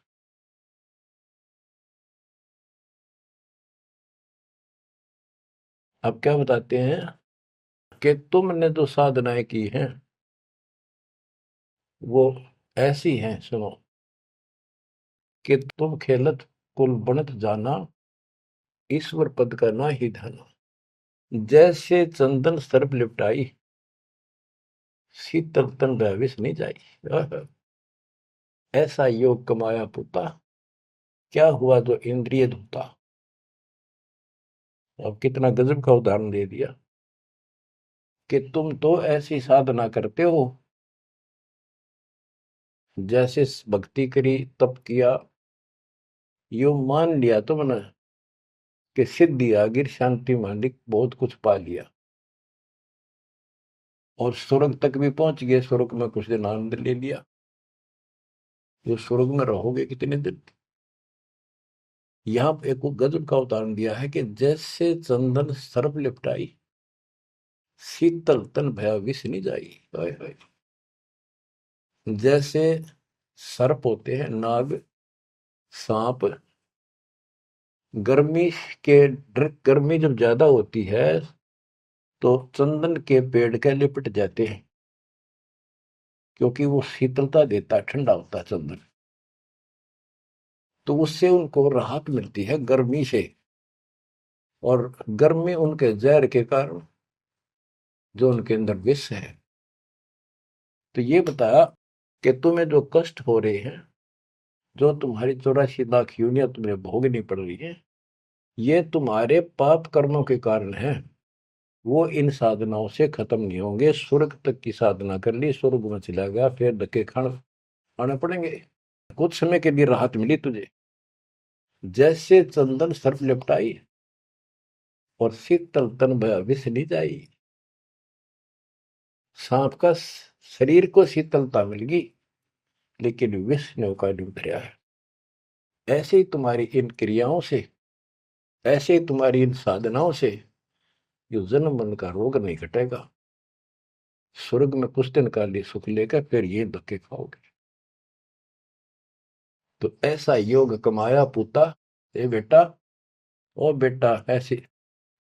Speaker 1: अब क्या बताते हैं कि तुमने जो साधनाएं की हैं वो ऐसी हैं, सुनो, कि तुम खेलत कुल बनत जाना, ईश्वर पद का ना ही धना। जैसे चंदन सर्प लिपटाई, शीतल तन भविष्य नहीं जाई। ऐसा योग कमाया पुता, क्या हुआ जो इंद्रिय धूता। अब कितना गजब का उदाहरण दे दिया कि तुम तो ऐसी साधना करते हो, जैसे भक्ति करी, तप किया, यो मान लिया तुमने कि सिद्धि आ गिर, शांति मालिक, बहुत कुछ पा लिया और स्वर्ग तक भी पहुंच गए। स्वर्ग में कुछ दिन आनंद ले लिया। जो स्वर्ग में रहोगे कितने दिन। यहाँ पे एक गजब का उदाहरण दिया है कि जैसे चंदन सर्प लिपटाई, शीतल तन भया विष नहीं जाई। हाय हाय। जैसे सर्प होते हैं, नाग, सांप, गर्मी के गर्मी जब ज्यादा होती है तो चंदन के पेड़ के लिपट जाते हैं, क्योंकि वो शीतलता देता है, ठंडा होता है चंदन। तो उससे उनको राहत मिलती है गर्मी से, और गर्मी उनके जहर के कारण जो उनके अंदर विष है। तो ये बताया कि तुम्हें जो कष्ट हो रहे हैं, जो तुम्हारी 84 लाख यूनियन तुम्हें भोगनी पड़ रही है, ये तुम्हारे पाप कर्मों के कारण है। वो इन साधनाओं से खत्म नहीं होंगे। स्वर्ग तक की साधना कर ली, स्वर्ग में चला गया, फिर धक्के खाने पड़ेंगे। कुछ समय के लिए राहत मिली तुझे, जैसे चंदन सर्प लिपटाई और शीतल तन भया विष नहीं जाई। सांप का शरीर को शीतलता मिल गई, लेकिन विष ने का नहीं उतरा है। ऐसे ही तुम्हारी इन क्रियाओं से, ऐसे ही तुम्हारी इन साधनाओं से जो जन्म मन का रोग नहीं घटेगा। स्वर्ग में कुछ दिन का लिए सुख लेकर फिर ये धक्के खाओगे। तो ऐसा योग कमाया पूता, ए बेटा, ओ बेटा, ऐसे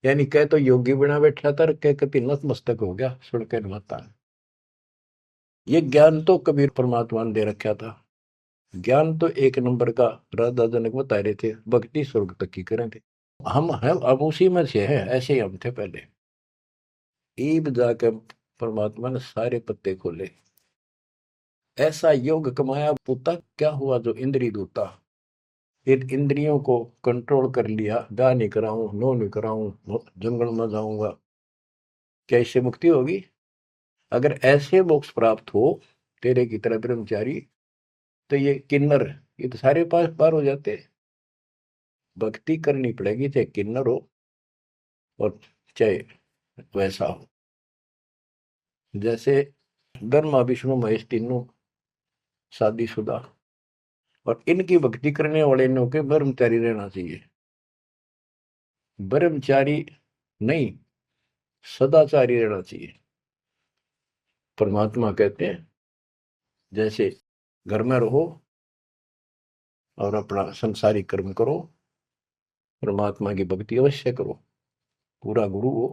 Speaker 1: यानी कह तो योगी बना बैठा था, कह कति नतमस्तक हो गया सुनकर माता। ये ज्ञान तो कबीर परमात्मा ने दे रखा था। ज्ञान तो एक नंबर का राधा जनक बता रहे थे, भक्ति स्वर्ग तक की करें थे। हम हैं अब उसी में से हैं, ऐसे ही हम थे पहले। ईब जाकर परमात्मा ने सारे पत्ते खोले। ऐसा योग कमाया पुता, क्या हुआ जो इंद्रिय दूता। इन इंद्रियों को कंट्रोल कर लिया, गा नहीं कराऊं, नो नहीं कराऊं, जंगल में जाऊंगा, क्या इससे मुक्ति होगी। अगर ऐसे मोक्ष प्राप्त हो तेरे की तरह ब्रह्मचारी, तो ये किन्नर, ये तो सारे पास पार हो जाते। भक्ति करनी पड़ेगी, चाहे किन्नर हो और चाहे वैसा हो। जैसे ब्रह्मा विष्णु महेश तीनों शादीशुदा, और इनकी भक्ति करने वाले इनों के ब्रह्मचारी रहना चाहिए। ब्रह्मचारी नहीं, सदाचारी रहना चाहिए। परमात्मा कहते हैं जैसे घर में रहो और अपना संसारिक कर्म करो, परमात्मा की भक्ति अवश्य करो, पूरा गुरु हो।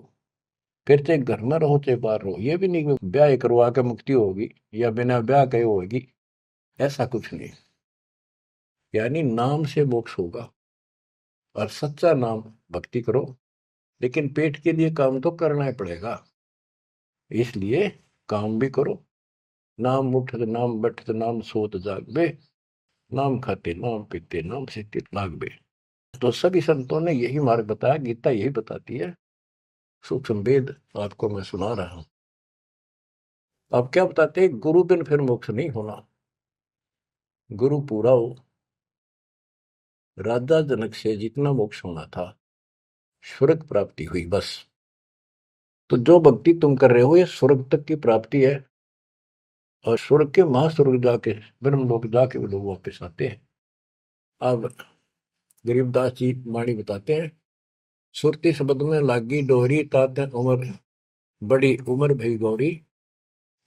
Speaker 1: फिर चाहे घर में रहो चाहे बाहर रहो। ये भी नहीं कि ब्याह करवा के मुक्ति होगी या बिना ब्याह के होगी, ऐसा कुछ नहीं। यानी नाम से मोक्ष होगा, और सच्चा नाम भक्ति करो। लेकिन पेट के लिए काम तो करना ही पड़ेगा, इसलिए काम भी करो। नाम उठत नाम बैठत नाम सोत जागबे, नाम खाते नाम पीते नाम से लागबे। तो सभी संतों ने यही मार्ग बताया, गीता यही बताती है। सूक्ष्म वेद आपको मैं सुना रहा हूं। अब क्या बताते हैं, गुरु बिन फिर मोक्ष नहीं होना। गुरु पूरा हो, राजा जनक से जितना मोक्ष होना था, स्वर्ग प्राप्ति हुई बस। तो जो भक्ति तुम कर रहे हो ये स्वर्ग तक की प्राप्ति है, और स्वर्ग के महास्वर्ग जाके ब्रह्म लोक जाके वो लोग वापस आते हैं। अब गरीबदास जी वाणी बताते हैं, सुरती शब्द में लागी डोरी तात उम्र, बड़ी उम्र भई गौरी,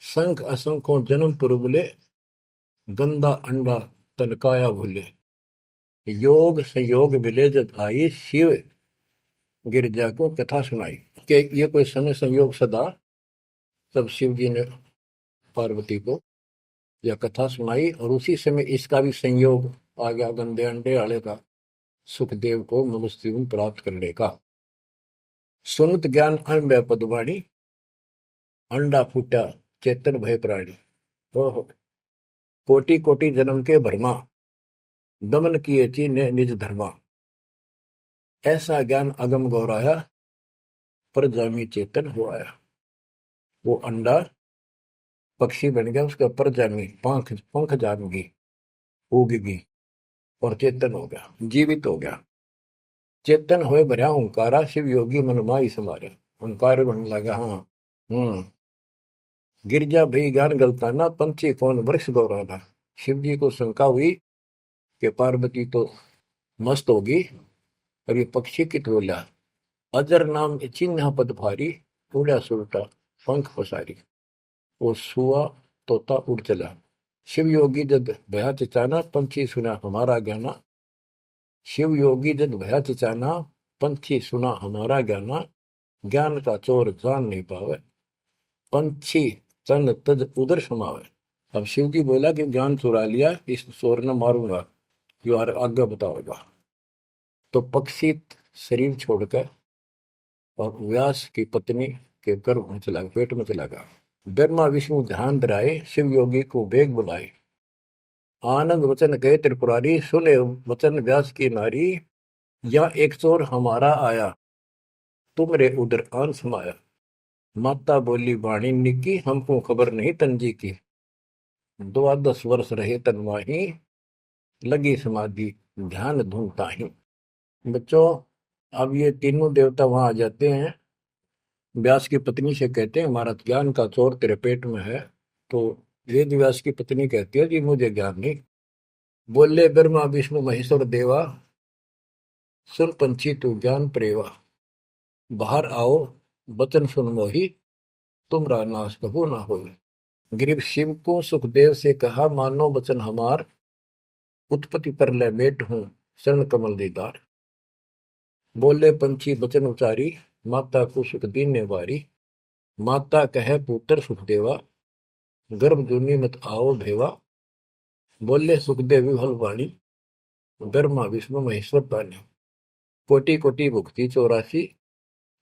Speaker 1: संख असंखों जन्म पुरबले, गंदा अंडा तनकाया भूले, योग संयोग मिले जब आई, शिव गिरजा को कथा सुनाई। कि ये कोई समय संयोग सदा, तब शिव जी ने पार्वती को यह कथा सुनाई, और उसी समय इसका भी संयोग आ गया गंदे अंडे वाले का, सुखदेव को मनुष्य प्राप्त करने का। सुनत ज्ञान अन पदवाणी, अंडा फूटा चेतन भय प्राणी, ओहो कोटि कोटि जन्म के भरमा, दमन किए ची ने निज धर्मा, ऐसा ज्ञान अगम गौराया, पर जामी चेतन हो आया। वो अंडा पक्षी बन गया, उसके ऊपर जामी पंख पंख जामगी, उगगी, और चेतन हो गया, जीवित हो गया। चेतन होए भरा ओंकारा, शिव योगी मन माई समारे, ओंकार बनने लगा। हाँ गिरजा भई ज्ञान गलताना, पंछी कौन वृक्ष गौराना। शिव जी को शंका हुई कि पार्वती तो मस्त होगी, और ये पक्षी कित बोला, अजर नाम चिन्ह पद भारी, उड़ा सुरटा पंख पसारी। वो सुआ तोता उड़ चला, शिव योगी जद भया चिचाना, पंछी सुना हमारा ज्ञाना। शिव योगी जद भया चिचाना, पंछी सुना हमारा ज्ञाना, ज्ञान का चोर जान नहीं पावे, पंछी तन तज उधर समावे। अब शिव जी बोला कि ज्ञान चुरा लिया, इस चोर ने मारूंगा, जो आगे बताओगा। तो पक्षी शरीर छोड़कर और व्यास की पत्नी के गर्भ में चला, पेट में चला गया। ब्रह्मा विष्णु ध्यान धराए, शिव योगी को बेग बुलाए, आनंद वचन गए त्रिपुरारी, सुने वचन व्यास की नारी, या एक चोर हमारा आया, तुमरे उधर आन समाया। माता बोली वाणी निकी, हमको खबर नहीं तंजी की, 12 वर्ष रहे तनवाही, लगी समाधि ध्यान धूमता ही। बच्चों, अब ये तीनों देवता वहां आ जाते हैं, व्यास की पत्नी से कहते हैं हमारा ज्ञान का चोर तेरे पेट में है। तो वेद व्यास की पत्नी कहती है जी मुझे ज्ञान नहीं। बोले ब्रह्मा विष्णु महेश्वर देवा, सुन पंछी तू ज्ञान प्रेवा, बाहर आओ वचन सुन मोही, तुमरा नाश कबू ना हो। गिरीव शिव को सुखदेव से कहा, मानो वचन हमार, उत्पत्ति पर ले मेट हूं शरण कमल दीदार। बोले पंछी वचन उचारी, माता को सुख दीन ने वारी। माता कहे पुत्र सुखदेवा, गर्भ जूनी मत आओ भेवा। बोले सुखदेव विफल वाणी, ब्रह्मा विष्णु महेश्वर पानी। कोटि कोटि भुक्ति 84,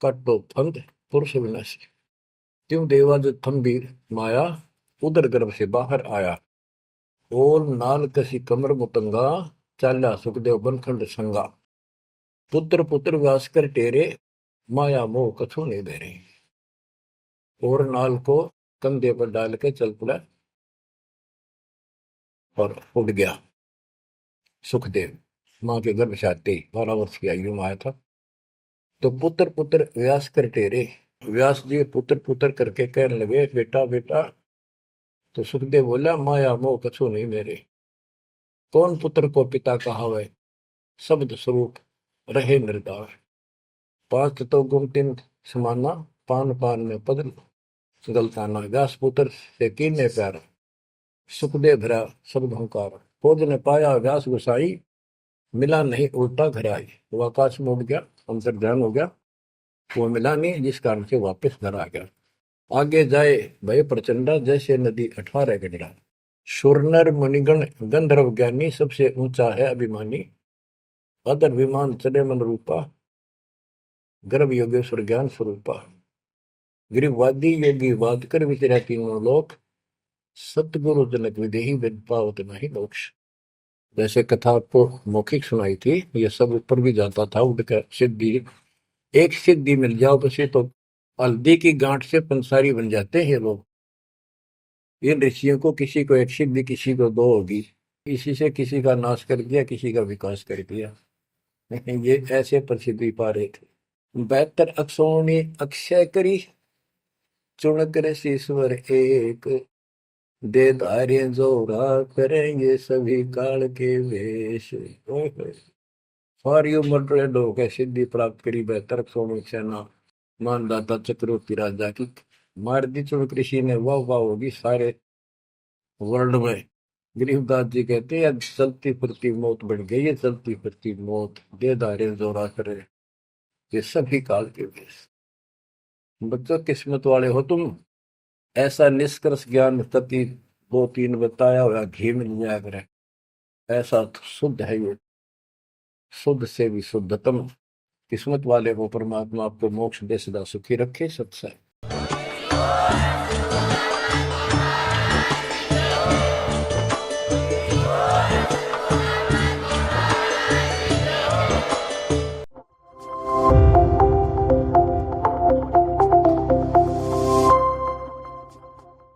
Speaker 1: काटो फंद पुरुष विनाशी। त्यों देवा जो थम्बीर माया, उदर गर्भ से बाहर आया। ओल नाल कसी कमर मुतंगा, चाल्या सुखदेव बनखंड संगा। पुत्र पुत्र व्यास कर टेरे, माया मोह कछु नहीं बेरे। और नाल को कंधे पर डाल के चल पड़ा और उड़ गया सुखदेव। माँ के गर्भ से आते 12 वर्ष की आयु में आया था। तो पुत्र पुत्र व्यास कर टेरे, व्यास जी पुत्र पुत्र करके कहने लगे बेटा बेटा। तो सुखदेव बोला माया मोह कछु नहीं मेरे, कौन पुत्र को पिता कहावे, शब्द स्वरूप रहे निर्दार। 5 तो गुम 3 समाना, पान पान में पद गलताना। व्यास पुत्र से कीने प्यार, सुखदेव भरा शब्द हंकार। खोज ने पाया व्यास गुसाई, मिला नहीं उल्टा घर आई। वो आकाश में उड़ गया, अंतर ध्यान हो गया, वो मिला नहीं, जिस कारण से वापस घर आ गया। आगे जाए भय प्रचंडा, जैसे नदी 18 गंडा। सुरनर मुनिगण गंधर्व ज्ञानी, सबसे ऊंचा है अभिमानी। अदर विमान चले मन रूपा, गर्भ योगेश्वर ज्ञान स्वरूपा। गिरिवादी योगी वाद कर विचरा तीनों लोक, सतगुरु जनक विदेही विद पावत नहीं मोक्ष। जैसे कथा आपको मौखिक सुनाई थी, ये सब ऊपर भी जाता था उड़कर। सिद्धि एक सिद्धि मिल जाओ बस, ये तो हल्दी की गांठ से पंसारी बन जाते हैं लोग। इन ऋषियों को किसी को एक सिद्धि किसी को 2 होगी, इसी से किसी का नाश कर दिया, किसी का विकास कर दिया। लेकिन ये ऐसे प्रसिद्धि पा रहे थे। 72 अक्षरों ने अक्षय करी, चुन कर ईश्वर एक, दे धार्य जोरा करेंगे सभी काल के वेश। ओए होए। सारी उम्र टोले लोग है सिद्धि प्राप्त करी, 72 अक्षरों में सेना मानदाता चक्रवर्ती राजा की मार दी चुन कृषि ने, वाह वाह होगी सारे वर्ल्ड में। गरीबदास जी कहते हैं चलती फिरती मौत बन गई है, चलती फिरती मौत, दे धारे जोरा करे ये सभी काल के वेश। बच्चों किस्मत वाले हो तुम, ऐसा निष्कर्ष ज्ञान तति 2-3 बताया हुआ घी मिल जाया करे, ऐसा तो शुद्ध है ये, शुद्ध से भी शुद्धतम। किस्मत वाले को परमात्मा आपको मोक्ष दे, सदा सुखी रखे। सत्संग।